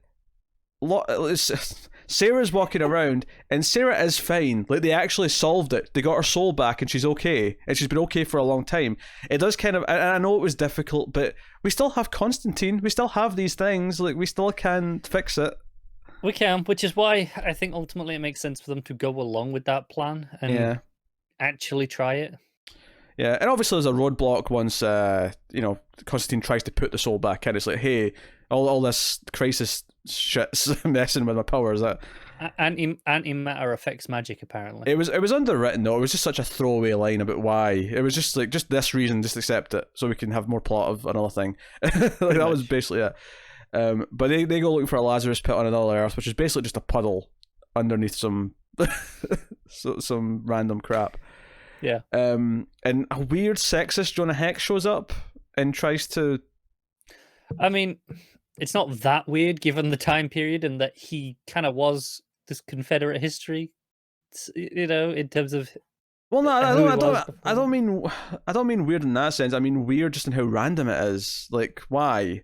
Sarah's walking around and Sarah is fine. Like they actually solved it. They got her soul back and she's okay, and she's been okay for a long time. It does kind of, and I know it was difficult, but we still have Constantine. We still have these things. Like we still can fix it. We can, which is why I think ultimately it makes sense for them to go along with that plan and actually try it. Yeah, and obviously there's a roadblock once Constantine tries to put the soul back in. It's like, hey, all this crisis shit's messing with my powers. That antimatter affects magic, apparently. It was underwritten though. It was just such a throwaway line about why. It was just like, just this reason, just accept it so we can have more plot of another thing. Like that was basically it. But they go looking for a Lazarus pit on another Earth, which is basically just a puddle underneath some some random crap. Yeah. And a weird sexist Jonah Hex shows up and tries to. I mean, it's not that weird given the time period and that he kind of was this Confederate history, in terms of. Well, no, I don't mean weird in that sense. I mean weird just in how random it is. Like, why?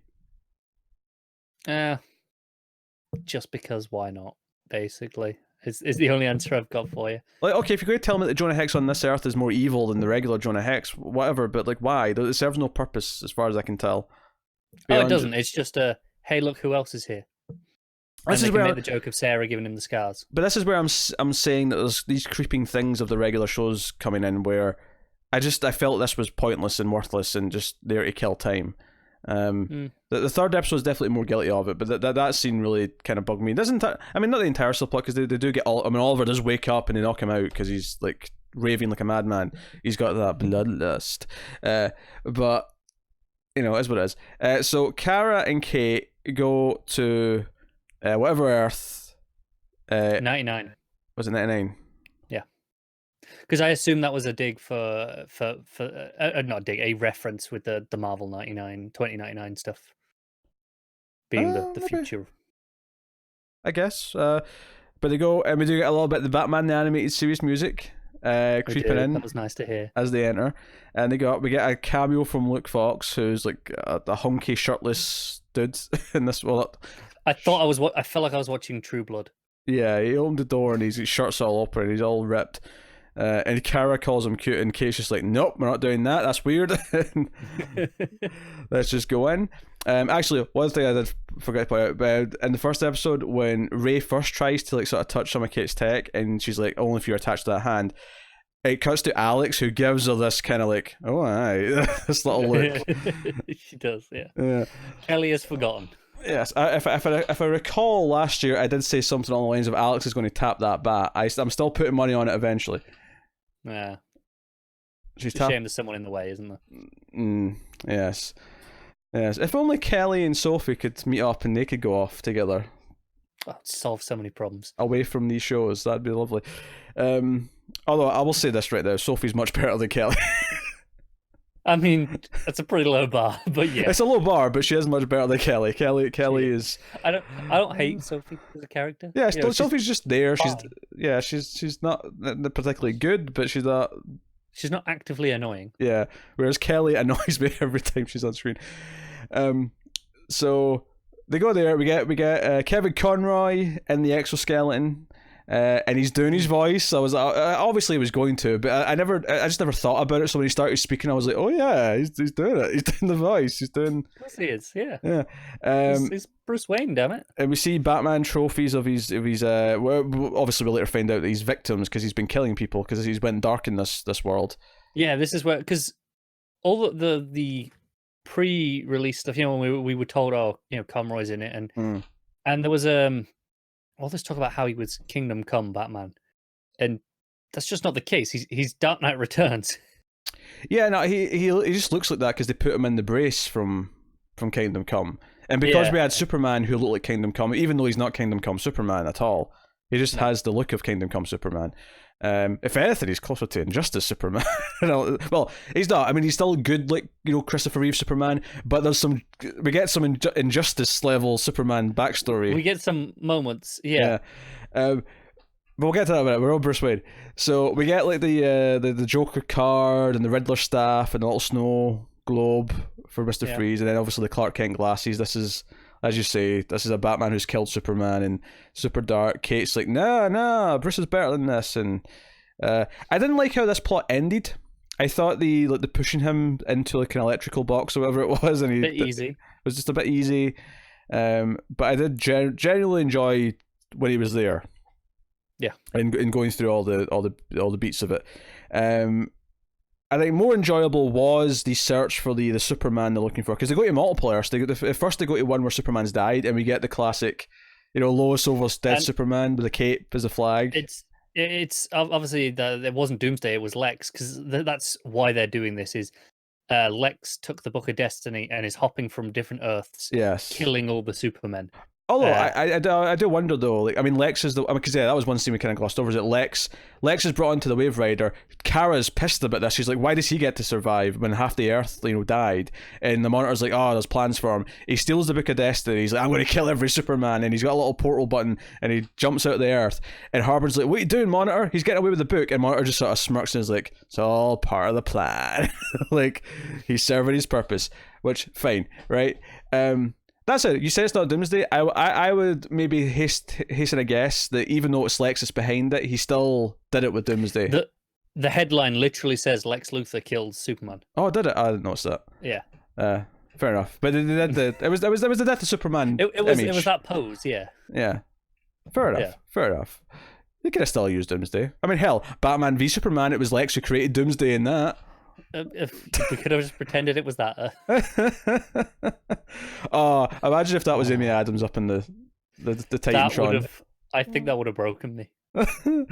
Just because why not, basically, is the only answer I've got for you. Like, okay, if you're going to tell me that Jonah Hex on this Earth is more evil than the regular Jonah Hex, whatever, but like, why? It serves no purpose as far as I can tell. It doesn't. It's just hey, look who else is here. This is where make the joke of Sarah giving him the scars. But this is where I'm saying that there's these creeping things of the regular shows coming in where I felt this was pointless and worthless and just there to kill time. The third episode is definitely more guilty of it, but that scene really kind of bugged me. It doesn't. I mean, not the entire subplot because they do get all. I mean, Oliver does wake up and they knock him out because he's like raving like a madman. He's got that bloodlust, but is what it is. So Kara and Kate go to whatever Earth. 99. Was it 99? Because I assume that was a dig for not a dig, a reference with the Marvel 2099 stuff being the future. I guess. But they go, and we do get a little bit of the Batman the Animated Series music creeping in. That was nice to hear. As they enter. And they go up, we get a cameo from Luke Fox, who's like a hunky, shirtless dude in this. Well, I felt like I was watching True Blood. Yeah, he opened the door and his shirt's all open and he's all ripped. And Kara calls him cute, and Kate's just like, nope, we're not doing that. That's weird. Let's just go in. Actually, one thing I did forget to point out, in the first episode, when Ray first tries to like sort of touch some of Kate's tech, and she's like, only if you're attached to that hand, it cuts to Alex, who gives her this kind of like, oh, aye, this little look. She does, yeah. Kelly has forgotten. Yes, if I recall last year, I did say something along the lines of Alex is going to tap that bat. I'm still putting money on it eventually. Yeah. She's it's a shame there's someone in the way, isn't there? Yes. Yes. If only Kelly and Sophie could meet up and they could go off together. Oh, it'd solve so many problems. Away from these shows. That'd be lovely. Although I will say this right now, Sophie's much better than Kelly. I mean, that's a pretty low bar, but yeah. It's a low bar, but she is much better than Kelly. Kelly is. I don't hate Sophie as a character. Yeah, Sophie's just there. She's not particularly good, but she's not. She's not actively annoying. Yeah, whereas Kelly annoys me every time she's on screen. So they go there. We get Kevin Conroy in the exoskeleton. And he's doing his voice. I was obviously he was going to, but I just never thought about it. So when he started speaking, I was like, oh yeah, he's doing it. He's doing the voice. He's doing. Of course he is. Yeah. Yeah. He's Bruce Wayne, damn it. And we see Batman trophies of his. Obviously, we later find out that he's victims because he's been killing people because he's went dark in this world. Yeah, this is where because all the pre-release stuff, when we were told, oh, Conroy's in it, and there was all this talk about how he was Kingdom Come Batman, and that's just not the case. He's Dark Knight Returns. Yeah, no, he just looks like that because they put him in the brace from Kingdom Come, and because we had Superman who looked like Kingdom Come, even though he's not Kingdom Come Superman at all, he just has the look of Kingdom Come Superman. If anything, he's closer to Injustice Superman. Well, he's not. I mean, he's still good, like Christopher Reeve Superman. But we get some Injustice level Superman backstory. We get some moments, yeah. But we'll get to that in a minute. We're on Bruce Wayne, so we get like the Joker card and the Riddler staff and the little snow globe for Mr. Freeze, and then obviously the Clark Kent glasses. This is, as you say, this is a Batman who's killed Superman and super dark. Kate's like, nah, Bruce is better than this, and I didn't like how this plot ended. I thought the pushing him into like an electrical box or whatever it was, and easy. Was just a bit easy. But I did genuinely enjoy when he was there. Yeah, and going through all the beats of it. I think more enjoyable was the search for the Superman they're looking for, because they go to multiple Earths. First they go to one where Superman's died, and we get the classic, Lois Over's dead Superman with a cape as a flag. It's obviously it wasn't Doomsday, it was Lex, because that's why they're doing this. Is Lex took the Book of Destiny and is hopping from different Earths, killing all the Supermen. Although I do wonder though, like, I mean, Lex is because that was one scene we kind of glossed over. Is that Lex is brought into the Wave Rider. Kara's pissed about this. She's like, why does he get to survive when half the Earth died? And the Monitor's like, oh, there's plans for him. He steals the Book of Destiny. He's like, I'm going to kill every Superman, and he's got a little portal button, and he jumps out of the Earth. And Harbor's like, what are you doing, Monitor? He's getting away with the book, and Monitor just sort of smirks and is like, it's all part of the plan. Like, he's serving his purpose, which fine, right? That's it. You say it's not Doomsday. I would maybe hasten a guess that even though it's Lex that's behind it, he still did it with Doomsday. The headline literally says Lex Luthor kills Superman. Oh, did it? I didn't notice that. Yeah. Fair enough. But it was the death of Superman. It was that pose. Yeah. Yeah. Fair enough. Yeah. Fair enough. They could have still used Doomsday. I mean, hell, Batman v Superman. It was Lex who created Doomsday in that. If we could have just pretended it was that. Oh, imagine if that was Amy Adams up in the Titantron. I think that would have broken me. I think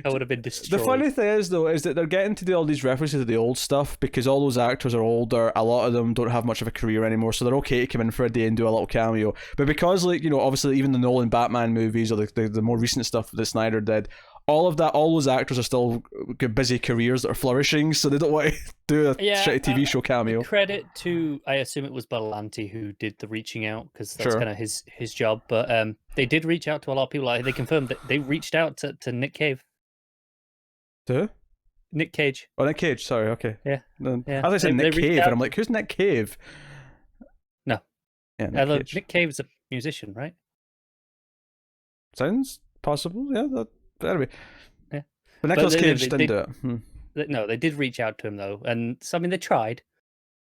I would have been destroyed. The funny thing is, though, is that they're getting to do all these references to the old stuff because all those actors are older. A lot of them don't have much of a career anymore, so they're okay to come in for a day and do a little cameo. But because, obviously, even the Nolan Batman movies or the more recent stuff that Snyder did, all those actors are still got busy careers that are flourishing, so they don't want to do a shitty TV show cameo. Credit to, I assume it was Berlanti who did the reaching out, because that's kind of his job. But they did reach out to a lot of people. They confirmed that they reached out to Nick Cave. To? Nick Cage. Oh, Nick Cage. Sorry. Okay. Yeah. I thought I said Nick Cave, and I'm like, who's Nick Cave? No. Yeah. Nick Cave's a musician, right? Sounds possible. Yeah. But anyway, But Nicolas they- Cage they- didn't do it. No, they did reach out to him though, and so I mean they tried.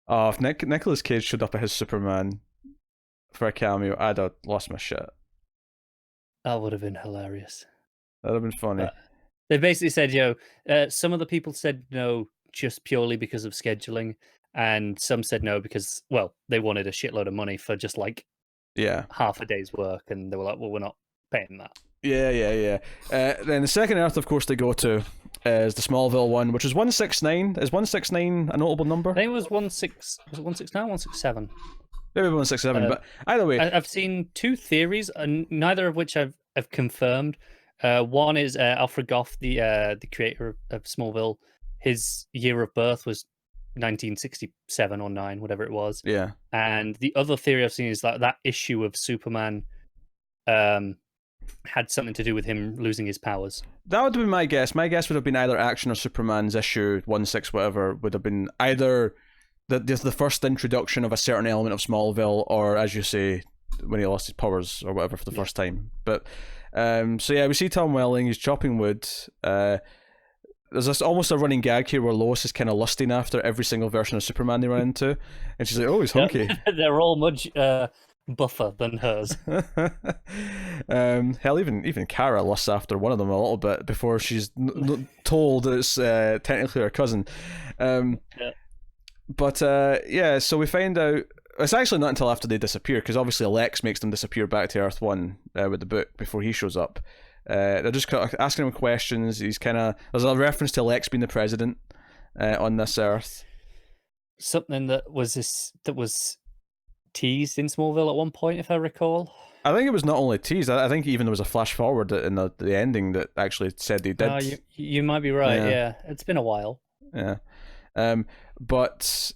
Oh, if Nicolas Cage showed up as Superman for a cameo, I'd have lost my shit. That would have been hilarious. That'd have been funny. They basically said, some of the people said no just purely because of scheduling, and some said no because, well, they wanted a shitload of money for just like half a day's work, and they were like, well, we're not paying that. Yeah. Then the second Earth, of course, they go to is the Smallville one, which is 169. Is 169 a notable number? I think it was 169, 167. Maybe 167, but either way. I've seen two theories, and neither of which I've confirmed. One is Alfred Goff, the creator of Smallville. His year of birth was 1967 or 9, whatever it was. Yeah. And the other theory I've seen is that issue of Superman had something to do with him losing his powers. That would have been my guess. My guess would have been either Action or Superman's issue 16 whatever would have been either the first introduction of a certain element of Smallville, or as you say, when he lost his powers or whatever for the first time. But so yeah, we see Tom Welling. He's chopping wood. There's almost a running gag here where Lois is kind of lusting after every single version of Superman they run into, and she's like, "Oh, he's hunky." They're all much buffer than hers. Hell, even Kara lusts after one of them a little bit before she's told that it's technically her cousin. But so we find out it's actually not until after they disappear, because obviously Lex makes them disappear back to Earth 1 with the book before he shows up. They're just asking him questions. He's there's a reference to Lex being the president on this Earth. Something that was teased in Smallville at one point, if I recall. I think it was not only teased. I think even there was a flash forward in the ending that actually said they did. You might be right. Yeah, it's been a while. Yeah, but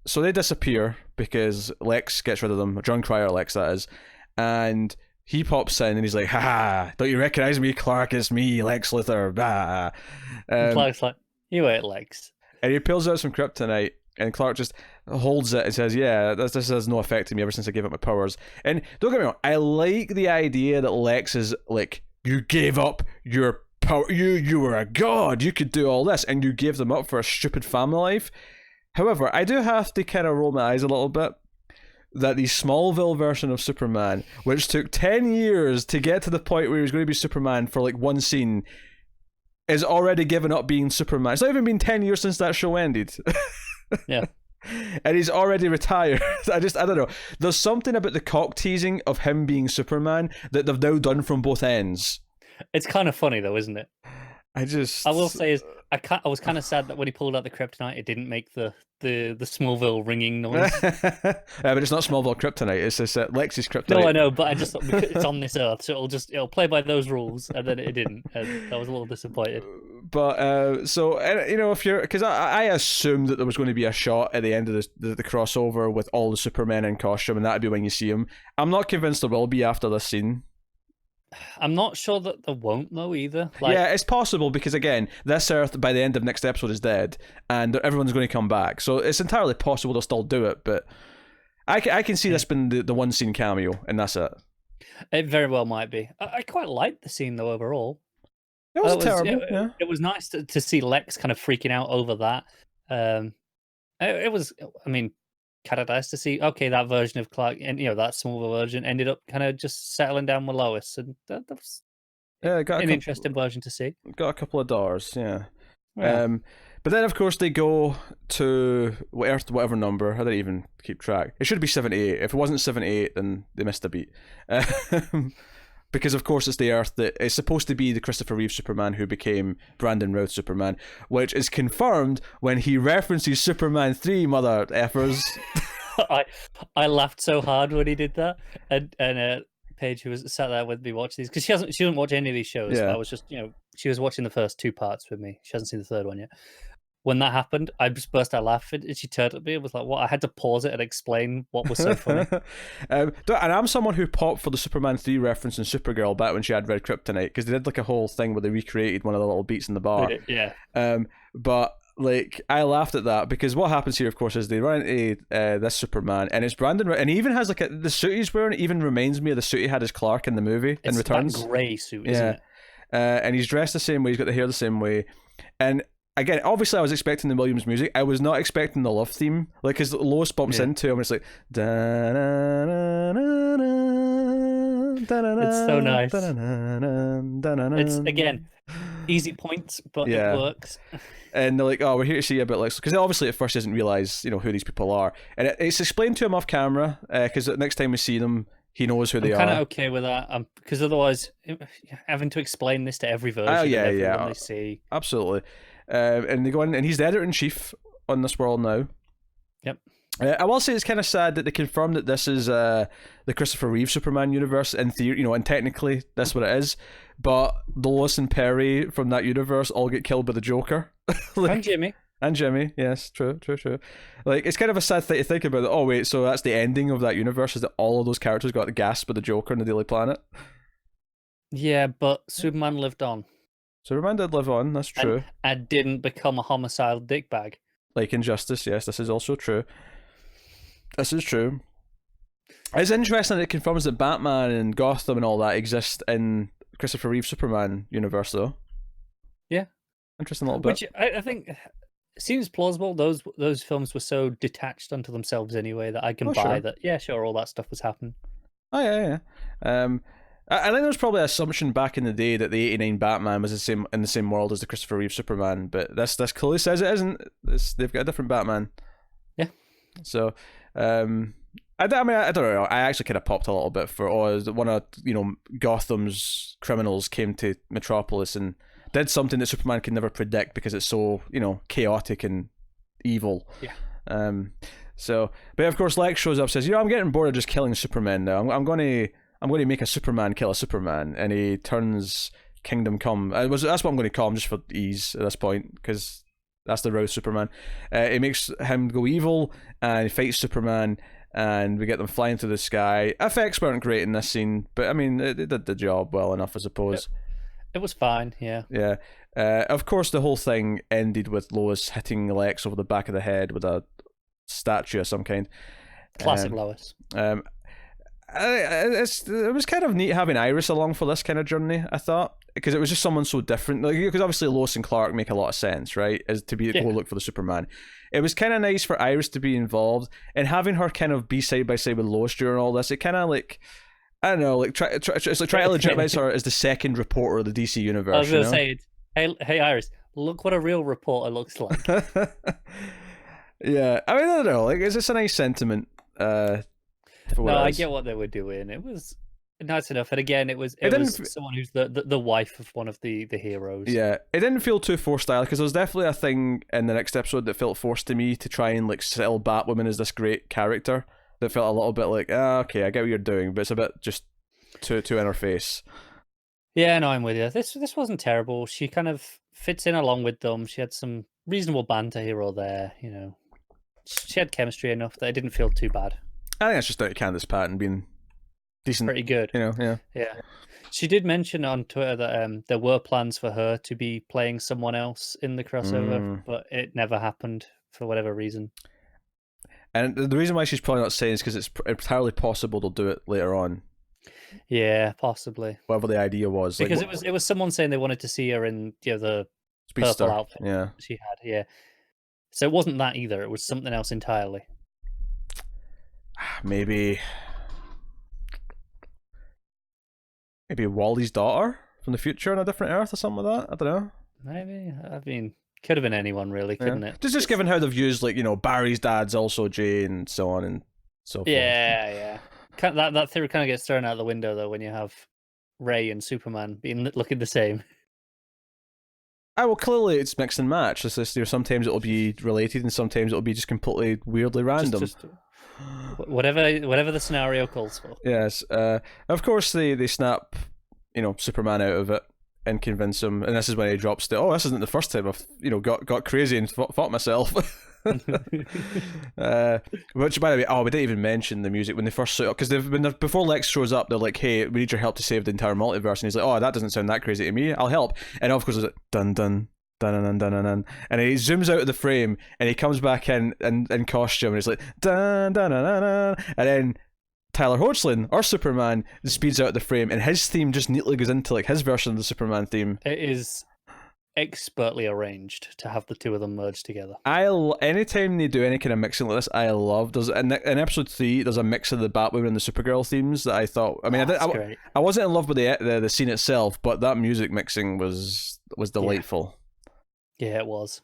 so they disappear because Lex gets rid of them. John Cryer Lex, that is, and he pops in and he's like, "Ha! Don't you recognize me, Clark? It's me, Lex Luthor." Bah. Clark's like, "You ate Lex," and he pulls out some kryptonite. And Clark just holds it and says, "Yeah, this has no effect on me ever since I gave up my powers." And don't get me wrong, I like the idea that Lex is like, "You gave up your power. You were a god. You could do all this, and you gave them up for a stupid family life." However, I do have to kind of roll my eyes a little bit that the Smallville version of Superman, which took 10 years to get to the point where he was going to be Superman for like one scene, is already given up being Superman. It's not even been 10 years since that show ended. Yeah. And he's already retired. I don't know. There's something about the cock teasing of him being Superman that they've now done from both ends. It's kind of funny though, isn't it? I will say is I was kind of sad that when he pulled out the kryptonite, it didn't make the Smallville ringing noise. But it's not Smallville kryptonite. It's just Lex's kryptonite. No, I know, but I just thought because it's on this Earth, so it'll play by those rules, and then it didn't. And I was a little disappointed. But so if you're, because I assumed that there was going to be a shot at the end of the crossover with all the Supermen in costume, and that'd be when you see him. I'm not convinced there will be after this scene. I'm not sure that there won't though either. Yeah, it's possible because again, this Earth by the end of next episode is dead, and everyone's going to come back. So it's entirely possible they'll still do it. But I can see this being the one scene cameo, and that's it. It very well might be. I quite liked the scene though overall. It was terrible. Yeah. It was nice to see Lex kind of freaking out over that. It was. I mean, kind of nice to see. Okay, that version of Clark, and that smaller version ended up kind of just settling down with Lois, and that was an interesting version to see. Got a couple of doors, yeah. But then of course they go to Earth, whatever number. I don't even keep track. It should be 78. If it wasn't 78, then they missed a beat. Because of course it's the Earth that is supposed to be the Christopher Reeve Superman who became Brandon Routh Superman, which is confirmed when he references Superman 3, mother effers. I laughed so hard when he did that, and Paige, who was sat there with me watching these, because she doesn't watch any of these shows. Yeah. I was just she was watching the first 2 parts with me. She hasn't seen the third one yet. When that happened, I just burst out laughing, and she turned at me and was like, "What?" I had to pause it and explain what was so funny. And I'm someone who popped for the Superman 3 reference in Supergirl back when she had red kryptonite, because they did like a whole thing where they recreated one of the little beats in the bar. Yeah. But like, I laughed at that because what happens here, of course, is they run into this Superman, and it's Brandon, and he even has like the suit he's wearing even reminds me of the suit he had as Clark in the movie in Returns. That grey suit, isn't it? and he's dressed the same way. He's got the hair the same way, and again, obviously, I was expecting the Williams music. I was not expecting the love theme, like because Lois bumps into him, and it's like it's so nice. It's again easy points, but it works. And they're like, "Oh, we're here to see you," but like, because obviously at first he doesn't realize, who these people are, and it's explained to him off camera, because next time we see them, he knows who they are. I'm kind of okay with that, because otherwise, having to explain this to every version, they see, absolutely. And they go in, and he's the editor-in-chief on this world now. Yep. I will say it's kind of sad that they confirmed that this is the Christopher Reeve Superman universe in theory, and technically that's what it is. But Lois and Perry from that universe all get killed by the Joker. And Jimmy. And Jimmy, yes, true. Like, it's kind of a sad thing to think about. Oh wait, so that's the ending of that universe, is that all of those characters got gassed by the Joker in the Daily Planet? Yeah, but Superman lived on. Superman did live on, that's true. And didn't become a homicidal dickbag. Like Injustice, yes, this is also true. This is true. It's interesting that it confirms that Batman and Gotham and all that exist in Christopher Reeve Superman universe, though. Yeah. Interesting little bit. Which I think seems plausible. Those films were so detached unto themselves anyway that I can buy that. Yeah, sure, all that stuff was happening. Oh yeah. I think there was probably an assumption back in the day that the '89 Batman was in the same world as the Christopher Reeve Superman, but this clearly says it isn't. They've got a different Batman. Yeah. So, I don't know. I actually kind of popped a little bit for one of Gotham's criminals came to Metropolis and did something that Superman can never predict because it's so chaotic and evil. Yeah. So, but of course, Lex shows up, says, I'm getting bored of just killing Supermen now. I'm going to make a Superman kill a Superman, and he turns Kingdom Come. That's what I'm going to call him just for ease at this point, because that's the row Superman. It makes him go evil, and he fights Superman, and we get them flying through the sky. Effects weren't great in this scene, but I mean, it did the job well enough, I suppose. It was fine, yeah. Yeah. Of course, the whole thing ended with Lois hitting Lex over the back of the head with a statue of some kind. Classic Lois. It was kind of neat having Iris along for this kind of journey, I thought, because it was just someone so different. Because obviously Lois and Clark make a lot of sense, right? As to go look for the Superman. It was kind of nice for Iris to be involved, and having her kind of be side by side with Lois during all this. It kind of like, I don't know, like it's like trying to legitimize her as the second reporter of the DC universe. I was going to say, hey Iris, look what a real reporter looks like. Yeah, I mean, I don't know, like, it's just a nice sentiment. No, I get what they were doing. It was nice enough, and again, it was someone who's the wife of one of the heroes. Yeah, it didn't feel too forced style, because there was definitely a thing in the next episode that felt forced to me to try and like sell Batwoman as this great character. That felt a little bit like, okay, I get what you're doing, but it's a bit just too in her face. Yeah, no, I'm with you. This wasn't terrible. She kind of fits in along with them. She had some reasonable banter here or there. She had chemistry enough that it didn't feel too bad. I think that's just out of Candace Patton being decent. Pretty good. Yeah. She did mention on Twitter that there were plans for her to be playing someone else in the crossover, but it never happened for whatever reason. And the reason why she's probably not saying is because it's entirely possible they'll do it later on. Yeah, possibly. Whatever the idea was. Because it was someone saying they wanted to see her in the Speedster. purple outfit she had, yeah. So it wasn't that either. It was something else entirely. Maybe Wally's daughter from the future on a different Earth or something like that. I don't know. Maybe. I mean, could have been anyone really, couldn't it? Just given how they've used Barry's dad's also Jay and so on and so forth. Yeah. That theory kind of gets thrown out the window though when you have Ray and Superman looking the same. Well, clearly it's mix and match. It's just, sometimes it'll be related and sometimes it'll be just completely weirdly random. Just whatever the scenario calls for. Yes. Of course they snap, Superman out of it and convince him, and this is when he drops this isn't the first time I've got crazy and fought myself. Which, by the way, we didn't even mention the music when they first set up, because before Lex shows up, they're like, "Hey, we need your help to save the entire multiverse," and he's like, "Oh, that doesn't sound that crazy to me. I'll help." And of course, it's like dun dun dun dun dun dun dun, and he zooms out of the frame and he comes back in costume and he's like dun dun dun dun, and then Tyler Hoechlin, our Superman, speeds out of the frame, and his theme just neatly goes into like his version of the Superman theme. It is expertly arranged to have the two of them merged together. Anytime they do any kind of mixing like this, I love. There's in episode 3, there's a mix of the Batwoman and the Supergirl themes that I thought. I mean, I wasn't in love with the scene itself, but that music mixing was delightful. Yeah, it was.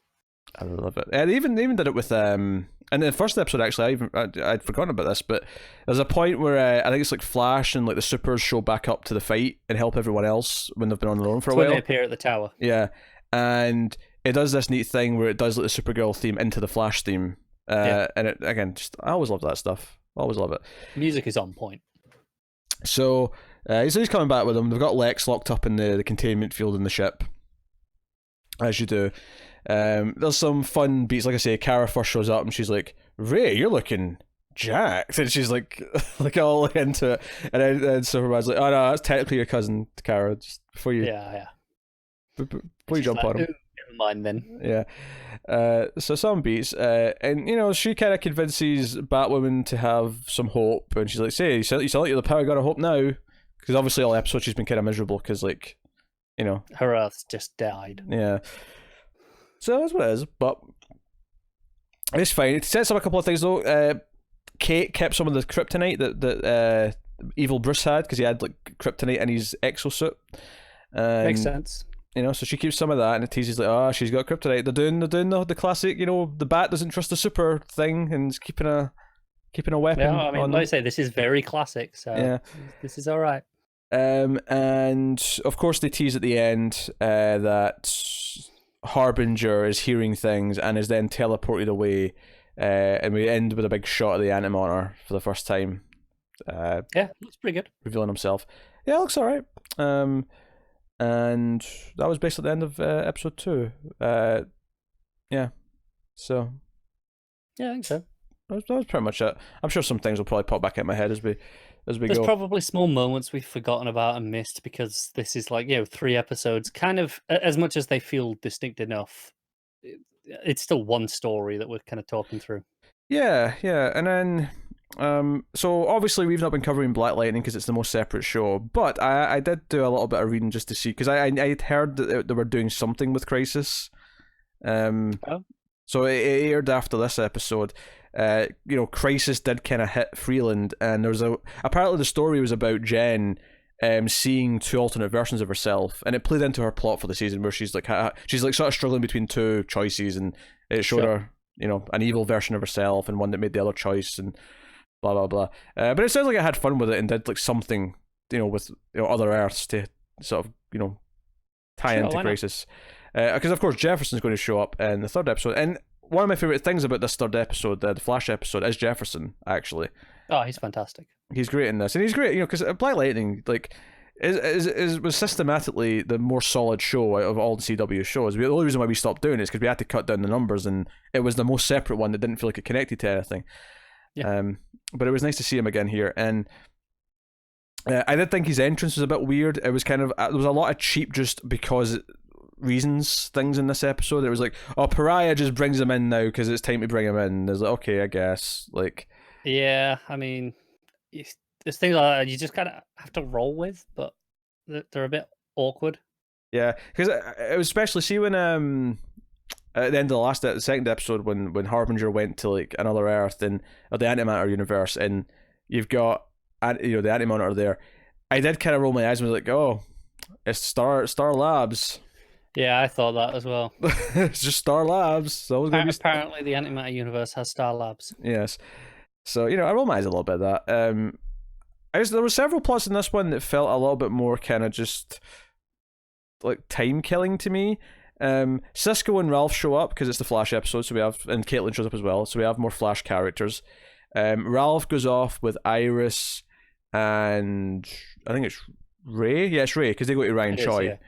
I love it. And they even did it with and in the first episode actually, I'd forgotten about this, but there's a point where I think it's like Flash and like the Supers show back up to the fight and help everyone else when they've been on their own for a while. When they appear at the tower. Yeah. And it does this neat thing where it does like the Supergirl theme into the Flash theme. And it, again, just I always love that stuff. Always love it. Music is on point. So he's coming back with them. They've got Lex locked up in the containment field in the ship, as you do. There's some fun beats. Like I say, Kara first shows up and she's like, "Ray, you're looking jacked," and she's like all into it. And then Superman's like, "Oh no, that's technically your cousin, Kara. Just before you before you jump on him." Never mind then. Yeah. So some beats, and you know, she kind of convinces Batwoman to have some hope, and she's like, "Say, you sound like you're the Paragon of Hope now," because obviously all episodes she's been kind of miserable because, like, you know, her Earth just died. Yeah. So that's what it is, but it's fine. It sets up a couple of things though. Kate kept some of the kryptonite that evil Bruce had because he had like kryptonite in his exosuit. Makes sense. You know, so she keeps some of that, and it teases like, "Oh, she's got kryptonite." They're doing the classic, you know, the Bat doesn't trust the super thing, and is keeping a weapon. Yeah, I mean, like I say, this is very classic, so yeah, this is all right. And of course they tease at the end that Harbinger is hearing things and is then teleported away, and we end with a big shot of the Antimonitor for the first time. Yeah, looks pretty good. Revealing himself. Yeah, it looks alright. And that was basically the end of episode 2. Yeah. So. Yeah, I think so. That was pretty much it. I'm sure some things will probably pop back in my head as we There's go. There's probably small moments we've forgotten about and missed because this is like, 3 episodes. Kind of, as much as they feel distinct enough, it's still one story that we're kind of talking through. Yeah. And then, so obviously we've not been covering Black Lightning because it's the most separate show, but I did do a little bit of reading just to see, because I'd heard that they were doing something with Crisis. So it aired after this episode. You know, Crisis did kind of hit Freeland, and apparently the story was about Jen seeing 2 alternate versions of herself, and it played into her plot for the season where she's like sort of struggling between 2 choices, and it showed her, you know, an evil version of herself and one that made the other choice, and blah blah blah. But it sounds like I had fun with it and did like something, you know, with, you know, other Earths to sort of, you know, tie into Crisis, because of course Jefferson's going to show up in the 3rd episode, and one of my favorite things about this 3rd episode, the Flash episode, is Jefferson, actually. Oh, he's fantastic. He's great in this, and he's great, you know, because Black Lightning, like, was systematically the more solid show out of all the CW shows. The only reason why we stopped doing it is because we had to cut down the numbers, and it was the most separate one that didn't feel like it connected to anything. Yeah. But it was nice to see him again here, and I did think his entrance was a bit weird. It was kind of, there was a lot of cheap just because reasons things in this episode. It was like, oh, Pariah just brings him in now because it's time to bring him in. There's like, okay, I guess, like, yeah, I mean, there's things like that you just kind of have to roll with, but they're a bit awkward. Yeah, because it was especially, see, when at the end of the 2nd episode, when Harbinger went to like another Earth and the Antimatter universe, and you've got, you know, the Antimonitor there, I did kind of roll my eyes and was like, oh, it's Star Labs. Yeah, I thought that as well. It's just Star Labs. So apparently the Antimatter universe has Star Labs. Yes. So, you know, I roll my eyes a little bit at that. There were several plots in this one that felt a little bit more kind of just like time killing to me. Cisco and Ralph show up because it's the Flash episode, so we have, and Caitlin shows up as well, so we have more Flash characters. Ralph goes off with Iris and I think it's Ray. Yeah, it's Ray, because they go to Ryan Choi.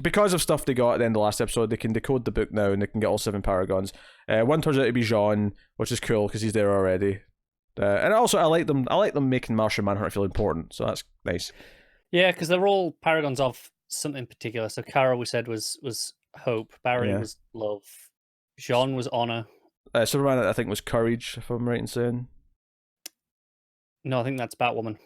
Because of stuff they got at the end of the last episode, they can decode the book now and they can get all 7 Paragons. One turns out to be Jean, which is cool because he's there already. And also, I like them making Martian Manhunter feel important, so that's nice. Yeah, because they're all Paragons of something particular. So Kara, we said, was hope. Barry was love. Jean was honor. Superman, I think, was courage, if I'm right in saying. No, I think that's Batwoman.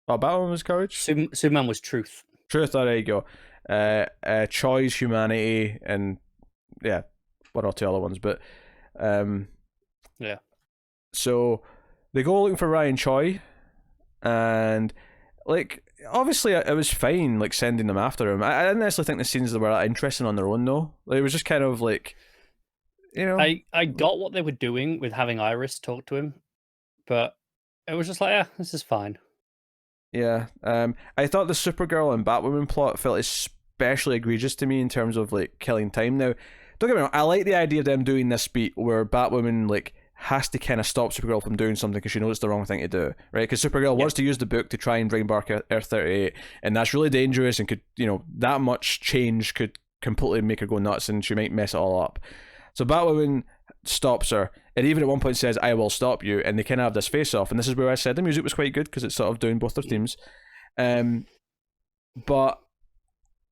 Oh, Batwoman was courage. Superman was truth. Truth. Oh, there you go. Choice, humanity, and yeah, one or two other ones. But yeah. So they go looking for Ryan Choi, and like obviously it was fine like sending them after him. I didn't necessarily think the scenes were that interesting on their own though. Like, it was just kind of like, you know. I got what they were doing with having Iris talk to him, but it was just like, yeah, this is fine. Yeah. I thought the Supergirl and Batwoman plot felt especially egregious to me in terms of like killing time. Now, don't get me wrong, I like the idea of them doing this beat where Batwoman like has to kind of stop Supergirl from doing something because she knows it's the wrong thing to do, right? Because Supergirl wants to use the book to try and bring back Earth 38, and that's really dangerous and could, you know, that much change could completely make her go nuts and she might mess it all up. So Batwoman stops her, and even at one point says, "I will stop you," and they kind of have this face-off, and this is where I said the music was quite good because it's sort of doing both their themes. But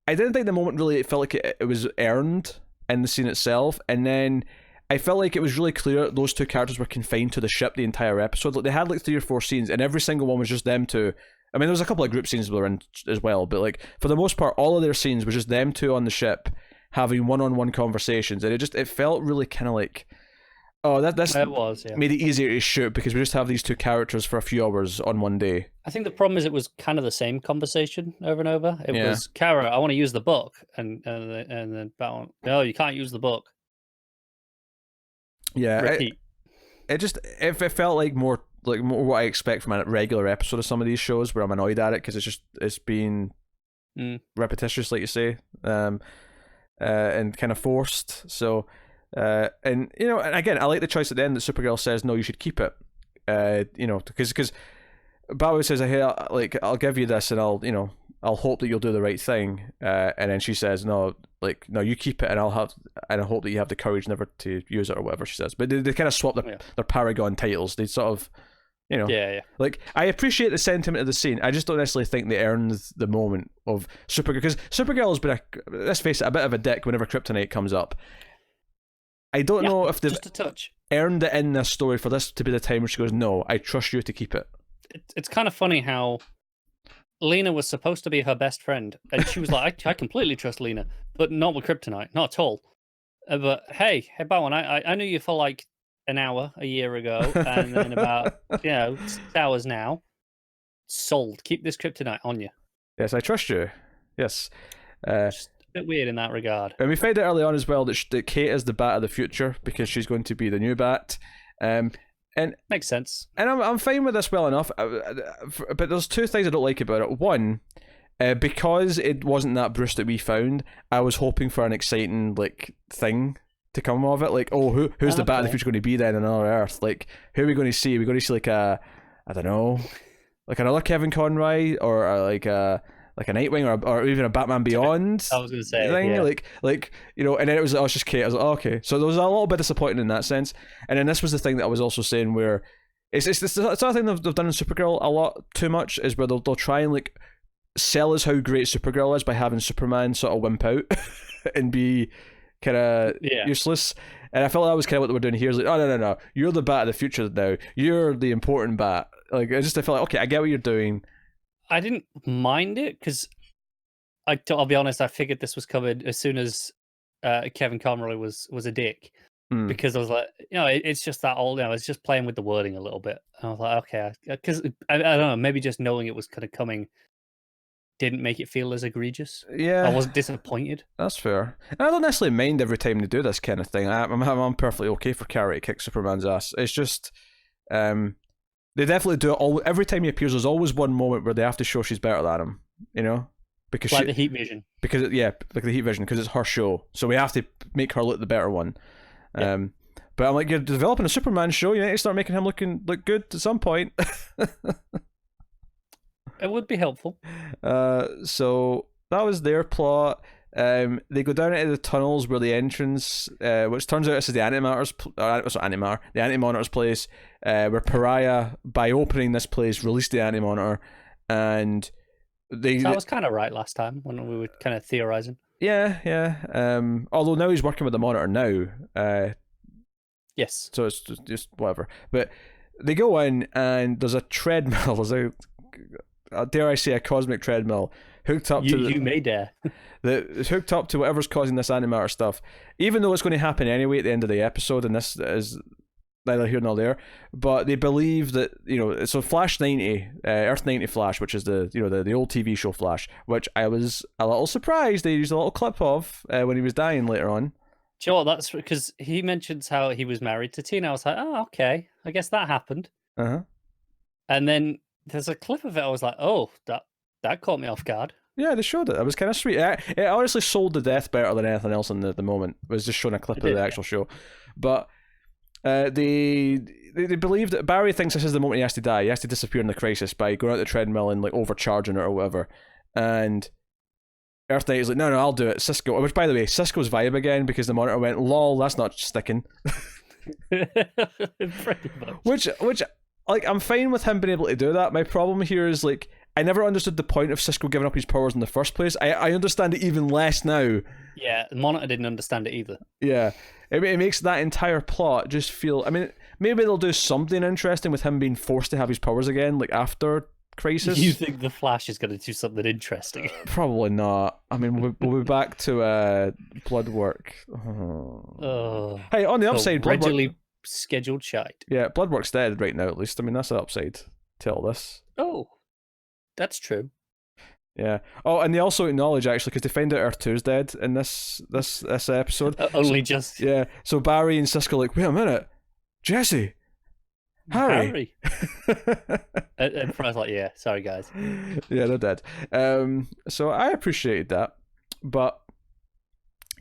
I didn't think the moment really it felt like it was earned in the scene itself, and then I felt like it was really clear those two characters were confined to the ship the entire episode. Like they had like 3 or 4 scenes, and every single one was just them two. I mean, there was a couple of group scenes they were in as well, but like for the most part, all of their scenes was just them two on the ship having one-on-one conversations, and it felt really kind of like, oh, that's it was, yeah. made it easier to shoot because we just have these two characters for a few hours on one day. I think the problem is it was kind of the same conversation over and over. It was, Kara, I want to use the book, and then Batman, no, you can't use the book. Yeah, repeat. It felt like more what I expect from a regular episode of some of these shows where I'm annoyed at it because it's being repetitious, like you say, and kind of forced. So, and you know, and again, I like the choice at the end that Supergirl says, "No, you should keep it." You know, because Batwoman says, "Hey, I'll give you this, and I'll hope that you'll do the right thing." And then she says, "No, no, you keep it, and I hope that you have the courage never to use it," or whatever she says. But they kind of swap their Paragon titles. They sort of, you know, like I appreciate the sentiment of the scene. I just don't necessarily think they earned the moment of Supergirl, because Supergirl has been let's face it, a bit of a dick whenever Kryptonite comes up. I don't know if they've just a touch earned it in this story for this to be the time where she goes, "No, I trust you to keep it." It's kind of funny how Lena was supposed to be her best friend, and she was like, I completely trust Lena, but not with Kryptonite, not at all. But hey, Bowen, I knew you for like an hour a year ago, and then about 6 hours now. Sold. Keep this Kryptonite on you. Yes, I trust you. Yes. Just a bit weird in that regard. And we find out early on as well that Kate is the Bat of the future because she's going to be the new Bat. And makes sense. And I'm fine with this well enough, but there's 2 things I don't like about it. One, because it wasn't that Bruce that we found, I was hoping for an exciting like thing to come of it. Like, oh, who's the Bat of the future going to be then on another Earth? Like, who are we going to see? Are we going to see like I don't know, like another Kevin Conroy or like a Nightwing or even a Batman Beyond. I was going to say thing, yeah. like you know, and then it was just Kate. I was like, oh, okay, so there was a little bit disappointing in that sense. And then this was the thing that I was also saying where it's another thing they've done in Supergirl a lot too much is where they'll try and like sell us how great Supergirl is by having Superman sort of wimp out and be kind of useless. And I felt like that was kind of what they were doing here. Is like, oh no, you're the Bat of the future now. You're the important Bat. Like I felt like, okay, I get what you're doing. I didn't mind it because I'll be honest, I figured this was covered as soon as Kevin Conroy was a dick, because I was like, it's just that old. It's just playing with the wording a little bit. And I was like, okay, because I don't know, maybe just knowing it was kind of coming didn't make it feel as egregious. Yeah, I wasn't disappointed. That's fair. And I don't necessarily mind every time they do this kind of thing. I'm perfectly okay for Kara to kick Superman's ass. It's just, they definitely do it every time he appears. There's always one moment where they have to show she's better than him, you know, because like the heat vision. Because like the heat vision, because it's her show, so we have to make her look the better one. Yeah. But I'm like, you're developing a Superman show. You need to start making him look good at some point. It would be helpful. So that was their plot. They go down into the tunnels where the entrance, which turns out this is the the Anti-Monitor's place, where Pariah, by opening this place, released the Anti-Monitor, and that was kind of right last time when we were kind of theorizing. Yeah. Although now he's working with the Monitor now. Yes. So it's just whatever. But they go in and there's a treadmill. There's dare I say, a cosmic treadmill hooked up to you may dare. It's hooked up to whatever's causing this antimatter stuff. Even though it's going to happen anyway at the end of the episode, and this is neither here nor there, but they believe that, so Flash 90, Earth 90 Flash, which is the old TV show Flash, which I was a little surprised they used a little clip of when he was dying later on. Do you know what? That's because he mentions how he was married to Tina. I was like, oh, okay, I guess that happened. And then there's a clip of it. I was like, oh, that caught me off guard. Yeah, they showed it. It was kind of sweet. It honestly sold the death better than anything else in the moment. It was just showing a clip of the actual show. But they believe that Barry thinks this is the moment he has to die. He has to disappear in the crisis by going out the treadmill and like overcharging it or whatever. And Earth Knight is like, no, I'll do it. Cisco, which by the way, Cisco's vibe again, because the monitor went, lol, that's not sticking. Pretty much. Which like, I'm fine with him being able to do that. My problem here is like, I never understood the point of Cisco giving up his powers in the first place. I understand it even less now. Yeah, the monitor didn't understand it either. Yeah, it makes that entire plot just feel... I mean, maybe they'll do something interesting with him being forced to have his powers again, like after Crisis. You think the Flash is going to do something interesting? Probably not. I mean, we'll be back to Bloodwork. Hey, on the upside, regularly scheduled shite. Yeah, Bloodwork's dead right now, at least. I mean, that's the upside to all this. Oh, that's true. Yeah. Oh, and they also acknowledge, actually, because they find out Earth 2's dead in this episode. Only just. Yeah. So Barry and Cisco are like, wait a minute, Jesse, Harry. And I was like, yeah, sorry guys. Yeah, they're dead. So I appreciated that, but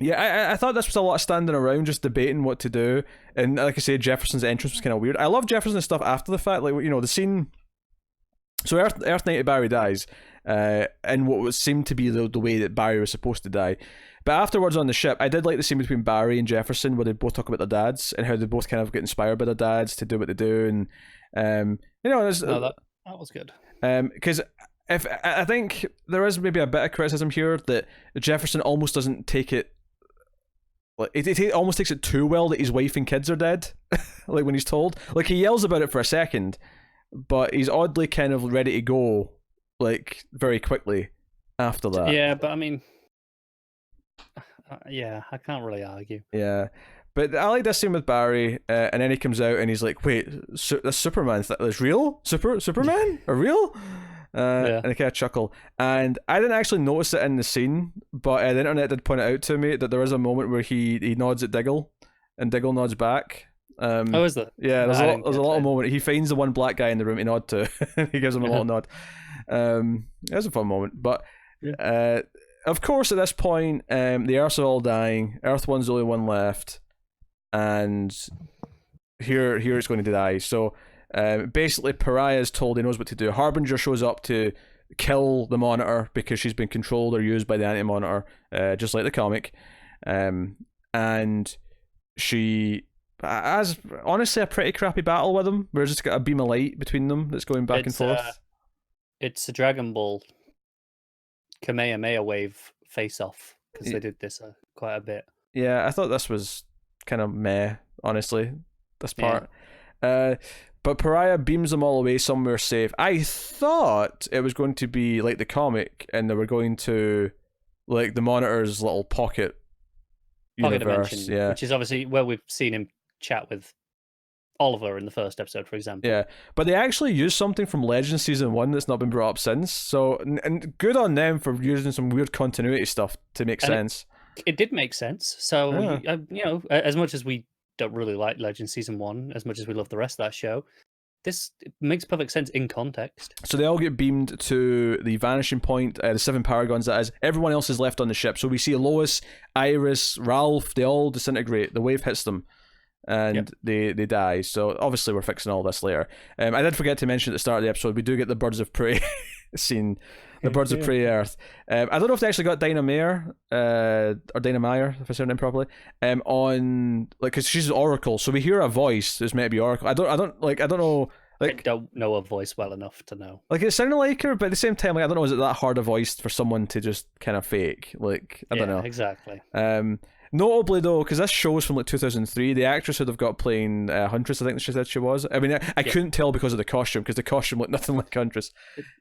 yeah, I thought this was a lot of standing around just debating what to do, and like I say, Jefferson's entrance was kind of weird. I love Jefferson's stuff after the fact, like the scene. So Earth 90 Barry dies, in what would seem to be the way that Barry was supposed to die. But afterwards on the ship, I did like the scene between Barry and Jefferson where they both talk about their dads and how they both kind of get inspired by their dads to do what they do, and that was good. Because if I think there is maybe a bit of criticism here that Jefferson almost doesn't take it. Like it almost takes it too well that his wife and kids are dead. Like when he's told, like he yells about it for a second, but he's oddly kind of ready to go, like very quickly after that. Yeah, but I mean. Yeah, I can't really argue. Yeah, but I like this scene with Barry, and then he comes out and he's like, "Wait, this Superman is real? Superman are real?" And I kind of chuckle. And I didn't actually notice it in the scene, but the internet did point it out to me that there is a moment where he nods at Diggle, and Diggle nods back. Oh, is there? Yeah, there's a little moment. He finds the one black guy in the room to nod to. He gives him a little nod. It was a fun moment, but. Yeah. Of course, at this point, the Earths are all dying. Earth 1's the only one left, and here it's going to die. So basically, Pariah is told he knows what to do. Harbinger shows up to kill the Monitor because she's been controlled or used by the Anti-Monitor, just like the comic. And she has, honestly, a pretty crappy battle with him. We're just got a beam of light between them that's going back and forth. It's a Dragon Ball Kamehameha wave face-off, because they did this quite a bit. Yeah, I thought this was kind of meh, honestly, this part. Yeah. But Pariah beams them all away somewhere safe. I thought it was going to be like the comic, and they were going to, like, the Monitor's little pocket universe. Dimension, yeah. Which is obviously where we've seen him chat with Oliver in the first episode, for example. Yeah, but they actually used something from Legends Season 1 that's not been brought up since, so, and good on them for using some weird continuity stuff to make sense. It did make sense, so, as much as we don't really like Legends Season 1, as much as we love the rest of that show, it makes perfect sense in context. So they all get beamed to the vanishing point, the 7 Paragons, that is. Everyone else is left on the ship, so we see Lois, Iris, Ralph, they all disintegrate, the wave hits them. And they die. So obviously we're fixing all this later. I did forget to mention at the start of the episode, we do get the Birds of Prey scene. The Birds of Prey Earth. I don't know if they actually got Dinah Meyer, or Dinah Meyer, if I said her name properly, on, like, because she's Oracle, so we hear a voice that's meant to be Oracle. I don't know, I don't know her voice well enough to know. Like, it sounded like her, but at the same time, like, I don't know, is it that hard a voice for someone to just kind of fake? Like, I don't know. Exactly. Notably though, because this show is from like 2003, the actress who they've got playing Huntress, I think she said she was. I mean, I couldn't tell because of the costume, because the costume looked nothing like Huntress.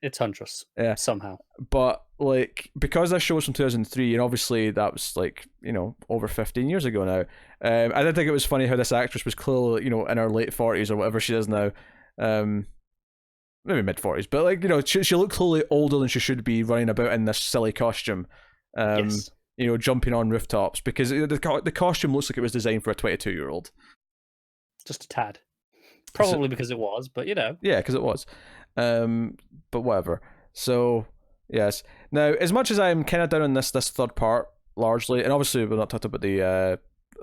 It's Huntress. Yeah. Somehow. But like, because this show was from 2003, and obviously that was like, you know, over 15 years ago now. I did think it was funny how this actress was clearly, you know, in her late 40s or whatever she is now. Maybe mid 40s, but like, you know, she looked clearly older than she should be, running about in this silly costume. Yes. You know, jumping on rooftops, because the costume looks like it was designed for a 22-year-old. Just a tad. Probably because it was, but you know. Yeah, because it was. But whatever. So, yes. Now, as much as I'm kind of down on this third part, largely, and obviously we're not talking about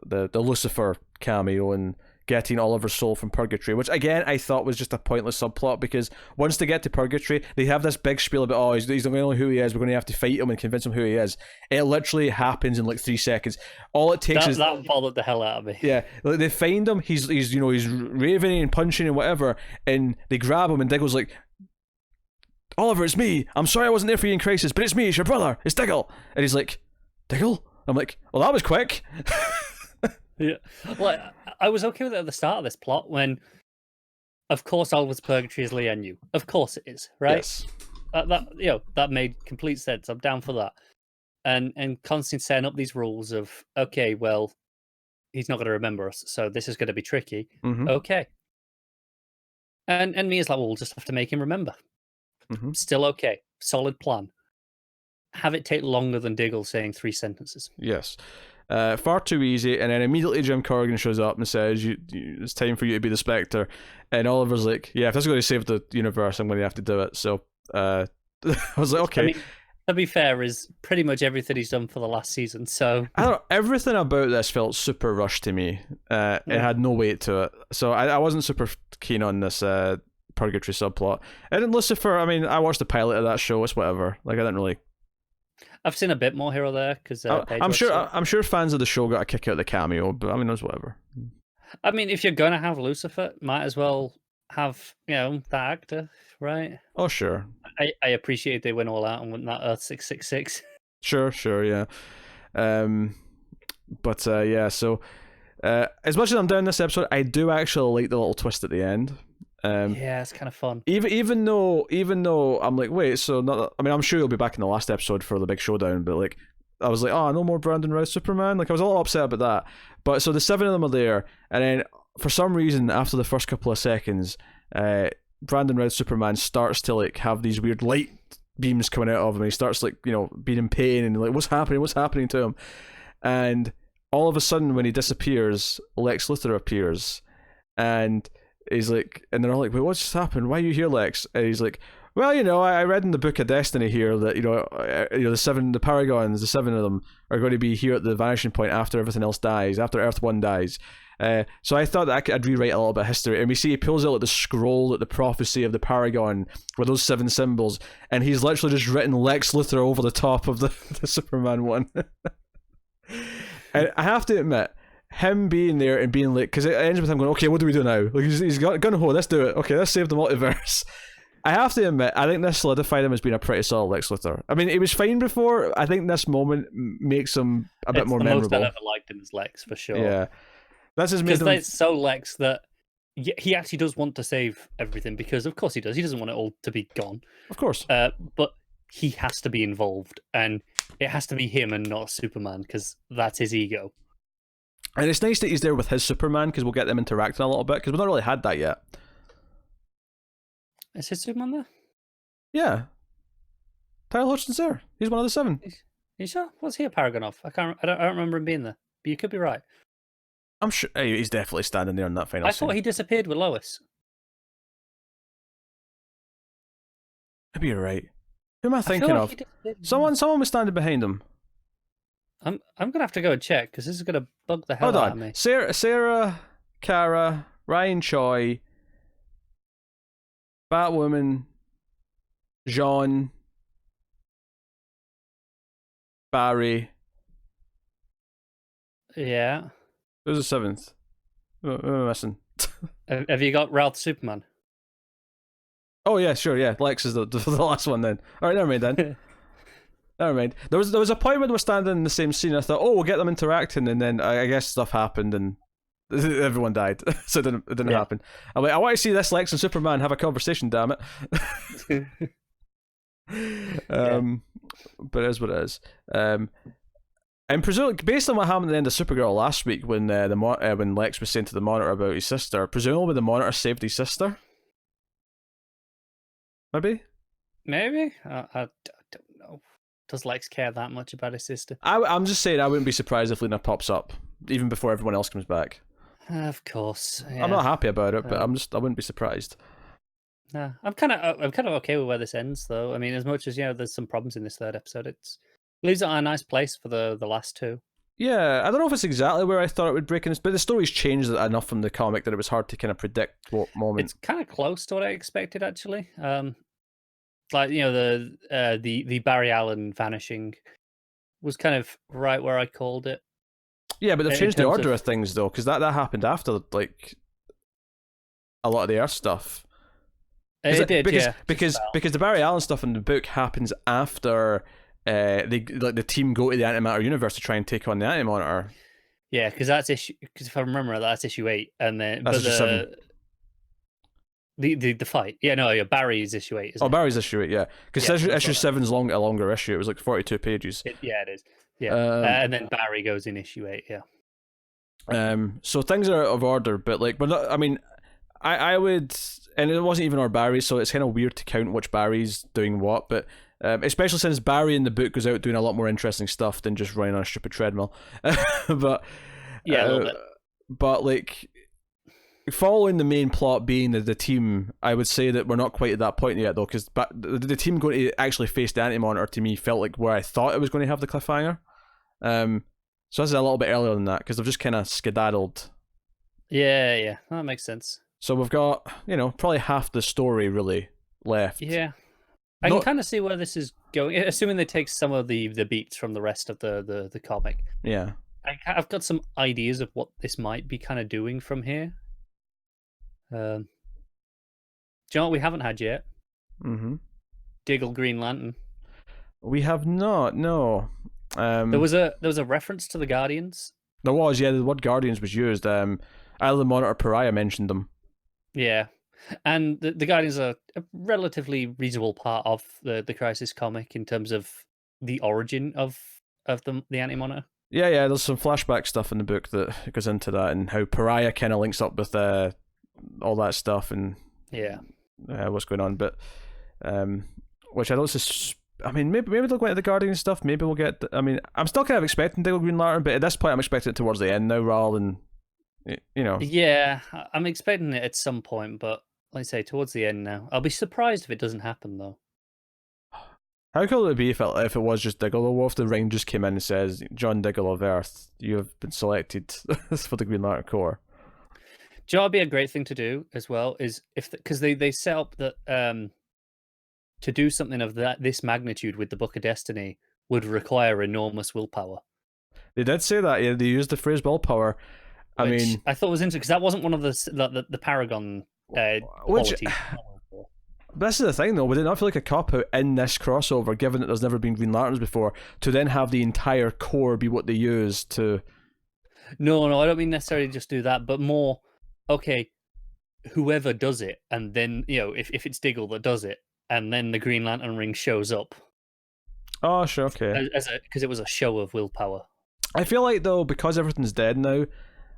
the Lucifer cameo and getting Oliver's soul from Purgatory, which again I thought was just a pointless subplot, because once they get to Purgatory, they have this big spiel about, oh, he's not going to know who he is, we're going to have to fight him and convince him who he is. It literally happens in like 3 seconds. All it takes is that bothered the hell out of me. Yeah, like, they find him, he's you know, he's raving and punching and whatever, and they grab him, and Diggle's like, Oliver, it's me. I'm sorry I wasn't there for you in Crisis, but it's me, it's your brother, it's Diggle. And he's like, Diggle? I'm like, well, that was quick. Yeah, like I was okay with it at the start of this plot when, of course, Oliver's Purgatory is Lienyu. Of course it is, right? Yes. That made complete sense. I'm down for that. And Constantine setting up these rules of, okay, well, he's not going to remember us, so this is going to be tricky. Mm-hmm. Okay. And Mia's like, well, we'll just have to make him remember. Mm-hmm. Still okay. Solid plan. Have it take longer than Diggle saying 3 sentences. Yes. Far too easy, and then immediately Jim Corrigan shows up and says, it's time for you to be the Spectre. And Oliver's like, yeah, if this is going to save the universe, I'm going to have to do it. So I was like, okay. I mean, to be fair, is pretty much everything he's done for the last season. So I don't know, everything about this felt super rushed to me. It had no weight to it. So I wasn't super keen on this Purgatory subplot. And then Lucifer, I mean, I watched the pilot of that show, it's whatever. Like, I didn't really... I've seen a bit more here or there because I'm sure fans of the show got a kick out of the cameo, but I mean, it was whatever. I mean, if you're gonna have Lucifer, might as well have, you know, that actor, right? Oh, sure. I appreciate they went all out and went that Earth 666. Sure, yeah. But yeah, so as much as I'm down this episode, I do actually like the little twist at the end. Yeah, it's kind of fun. Even though I'm like, wait, so not? I mean, I'm sure he'll be back in the last episode for the big showdown, but like, I was like, oh, no more Brandon Routh Superman. Like, I was a little upset about that. But so the 7 of them are there, and then for some reason, after the first couple of seconds, Brandon Routh Superman starts to like have these weird light beams coming out of him. He starts like, you know, being in pain and like, what's happening to him? And all of a sudden, when he disappears, Lex Luthor appears, and he's like, and they're all like, wait, what's just happened? Why are you here, Lex? And he's like, well, you know, I read in the Book of Destiny here that, the Paragons, the 7 of them, are going to be here at the vanishing point after everything else dies, after Earth 1 dies. So I thought that I'd rewrite a little bit of history. And we see he pulls out like the scroll, like the prophecy of the Paragon, with those 7 symbols, and he's literally just written Lex Luthor over the top of the Superman one. And I have to admit, him being there and being like, because it ends with him going, okay, what do we do now? Like, he's got gun ho, let's do it. Okay, let's save the multiverse. I have to admit, I think this solidified him as being a pretty solid Lex Luthor. I mean, he was fine before. I think this moment makes him a bit more memorable. It's the most I've ever liked him as Lex, for sure. Yeah. That's his because it's so Lex that he actually does want to save everything, because of course he does. He doesn't want it all to be gone. Of course. But he has to be involved, and it has to be him and not Superman, because that's his ego. And it's nice that he's there with his Superman, because we'll get them interacting a little bit, because we've not really had that yet. Is his Superman there? Yeah. Tyler Hoechling's there. He's one of the 7. You sure? What's he a paragon of? I don't remember him being there. But you could be right. I'm sure he's definitely standing there in that final scene. I thought he disappeared with Lois. Maybe you're right. Who am I thinking of? Someone was standing behind him. I'm gonna have to go and check, because this is gonna bug the hell out of me. Sarah, Kara, Ryan Choi, Batwoman, Jean, Barry. Yeah. Who's the 7th? Who am I missing? Have you got Ralph Superman? Oh yeah, sure, yeah. Lex is the last one then. All right, never mind then. Never mind. There was a point when we were standing in the same scene. I thought, oh, we'll get them interacting, and then I guess stuff happened and everyone died, so it didn't happen. I'm like, I want to see this Lex and Superman have a conversation. Damn it. But it is what it is. And presumably, based on what happened at the end of Supergirl last week, when when Lex was saying to the Monitor about his sister, presumably the Monitor saved his sister. Maybe. I don't know. Does Lex care that much about his sister? I'm just saying, I wouldn't be surprised if Lena pops up even before everyone else comes back. Of course. Yeah. I'm not happy about it, but I wouldn't be surprised. Nah, I'm kind of okay with where this ends, though. I mean, as much as there's some problems in this third episode, it leaves it on a nice place for the last two. Yeah, I don't know if it's exactly where I thought it would break in, but the story's changed enough from the comic that it was hard to kind of predict what moment. It's kind of close to what I expected, actually. Like the Barry Allen vanishing was kind of right where I called it. Yeah, but they've changed the order of things though, because that happened after like a lot of the Earth stuff. It did, because the Barry Allen stuff in the book happens after the team go to the Antimatter universe to try and take on the Anti-Monitor. Yeah, because that's issue. Because if I remember right, that's issue 8, and then that's issue 7. The fight. Yeah, no, Barry's issue 8. Barry's issue 8. Yeah, because issue 7's a longer issue. It was like 42 pages. It is. Yeah, and then Barry goes in issue 8. Yeah. So things are out of order, but like, but not, I mean, I would, and it wasn't even our Barry, so it's kind of weird to count which Barry's doing what, but especially since Barry in the book goes out doing a lot more interesting stuff than just running on a stupid treadmill. But yeah, a little bit. But like, following the main plot being the team, I would say that we're not quite at that point yet though, because the team going to actually face the Anti-Monitor to me felt like where I thought it was going to have the cliffhanger. So this is a little bit earlier than that because they've just kind of skedaddled. Yeah, that makes sense. So we've got, probably half the story really left. Yeah. I can kind of see where this is going, assuming they take some of the beats from the rest of the comic. Yeah. I've got some ideas of what this might be kind of doing from here. Do you know what we haven't had yet? Mm-hmm. Diggle Green Lantern. We have not, no. There was a reference to the Guardians. There was, yeah. The word Guardians was used. Either the Monitor Pariah mentioned them. Yeah. And the Guardians are a relatively reasonable part of the Crisis comic in terms of the origin of the Anti-Monitor. Yeah. There's some flashback stuff in the book that goes into that, and how Pariah kind of links up with all that stuff, and what's going on. But which I don't. I mean, maybe they'll go into the Guardian stuff. Maybe we'll get. I mean, I'm still kind of expecting Diggle Green Lantern, but at this point, I'm expecting it towards the end now, rather than. Yeah, I'm expecting it at some point, but like I say, towards the end now. I'll be surprised if it doesn't happen though. How cool would it be if it was just Diggle? Or what if the ring just came in and says, "John Diggle of Earth, you have been selected for the Green Lantern Corps"? Do you know what'd be a great thing to do as well is because they set up that to do something of this magnitude with the Book of Destiny would require enormous willpower. They did say that. Yeah, they used the phrase willpower. Which I thought was interesting because that wasn't one of the Paragon qualities. This is the thing, though. Would it not feel like a cop-out in this crossover, given that there's never been Green Lanterns before, to then have the entire Corps be what they use to... No, I don't mean necessarily just do that, but more, okay, whoever does it, and then, if it's Diggle that does it, and then the Green Lantern ring shows up. Oh, sure, okay. Because it was a show of willpower. I feel like, though, because everything's dead now,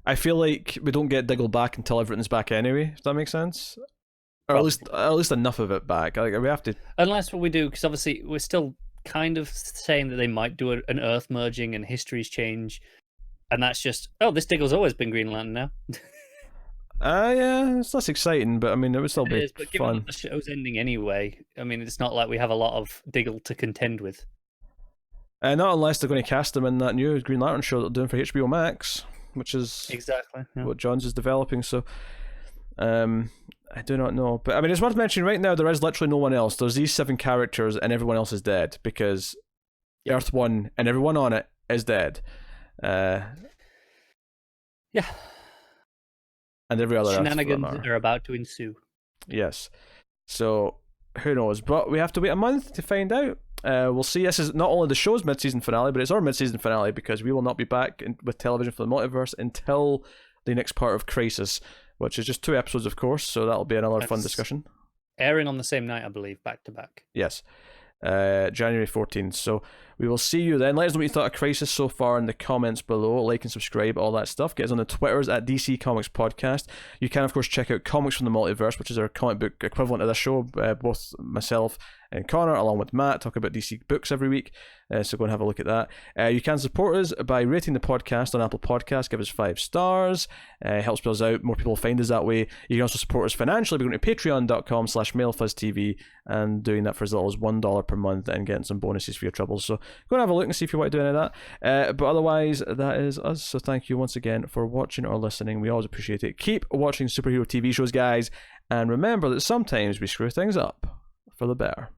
I feel like we don't get Diggle back until everything's back anyway, if that makes sense. Or at least enough of it back. Like, we have to... Unless what we do, because obviously we're still kind of saying that they might do an Earth merging and histories change, and that's just, this Diggle's always been Green Lantern now. Yeah, it's less exciting, but I mean, it would still be but fun. Given the show's ending anyway, I mean, it's not like we have a lot of Diggle to contend with. Not unless they're going to cast him in that new Green Lantern show that they're doing for HBO Max, which is exactly what Johns is developing. So, I do not know, but I mean, it's worth mentioning right now. There is literally no one else. There's these 7 characters, and everyone else is dead because Earth 1 and everyone on it is dead. Yeah. And every other shenanigans are about to ensue. Yes. So who knows? But we have to wait a month to find out. We'll see. This is not only the show's mid-season finale, but it's our mid-season finale because we will not be back with television for the multiverse until the next part of Crisis, which is just 2 episodes, of course. So that'll be another fun discussion. Airing on the same night, I believe, back to back. Yes. January 14th. So we will see you then. Let us know what you thought of Crisis so far in the comments below. Like and subscribe, all that stuff. Get us on the Twitters at DC Comics Podcast. You can, of course, check out Comics from the Multiverse, which is our comic book equivalent of this show. Both myself and Connor, along with Matt, talk about DC books every week. So go and have a look at that. You can support us by rating the podcast on Apple Podcasts. Give us 5 stars. It helps us out. More people find us that way. You can also support us financially by going to patreon.com/MailFuzzTV and doing that for as little as $1 per month and getting some bonuses for your troubles. So go and have a look and see if you want to do any of that. But otherwise, that is us. So thank you once again for watching or listening. We always appreciate it. Keep watching superhero TV shows, guys. And remember that sometimes we screw things up for the better.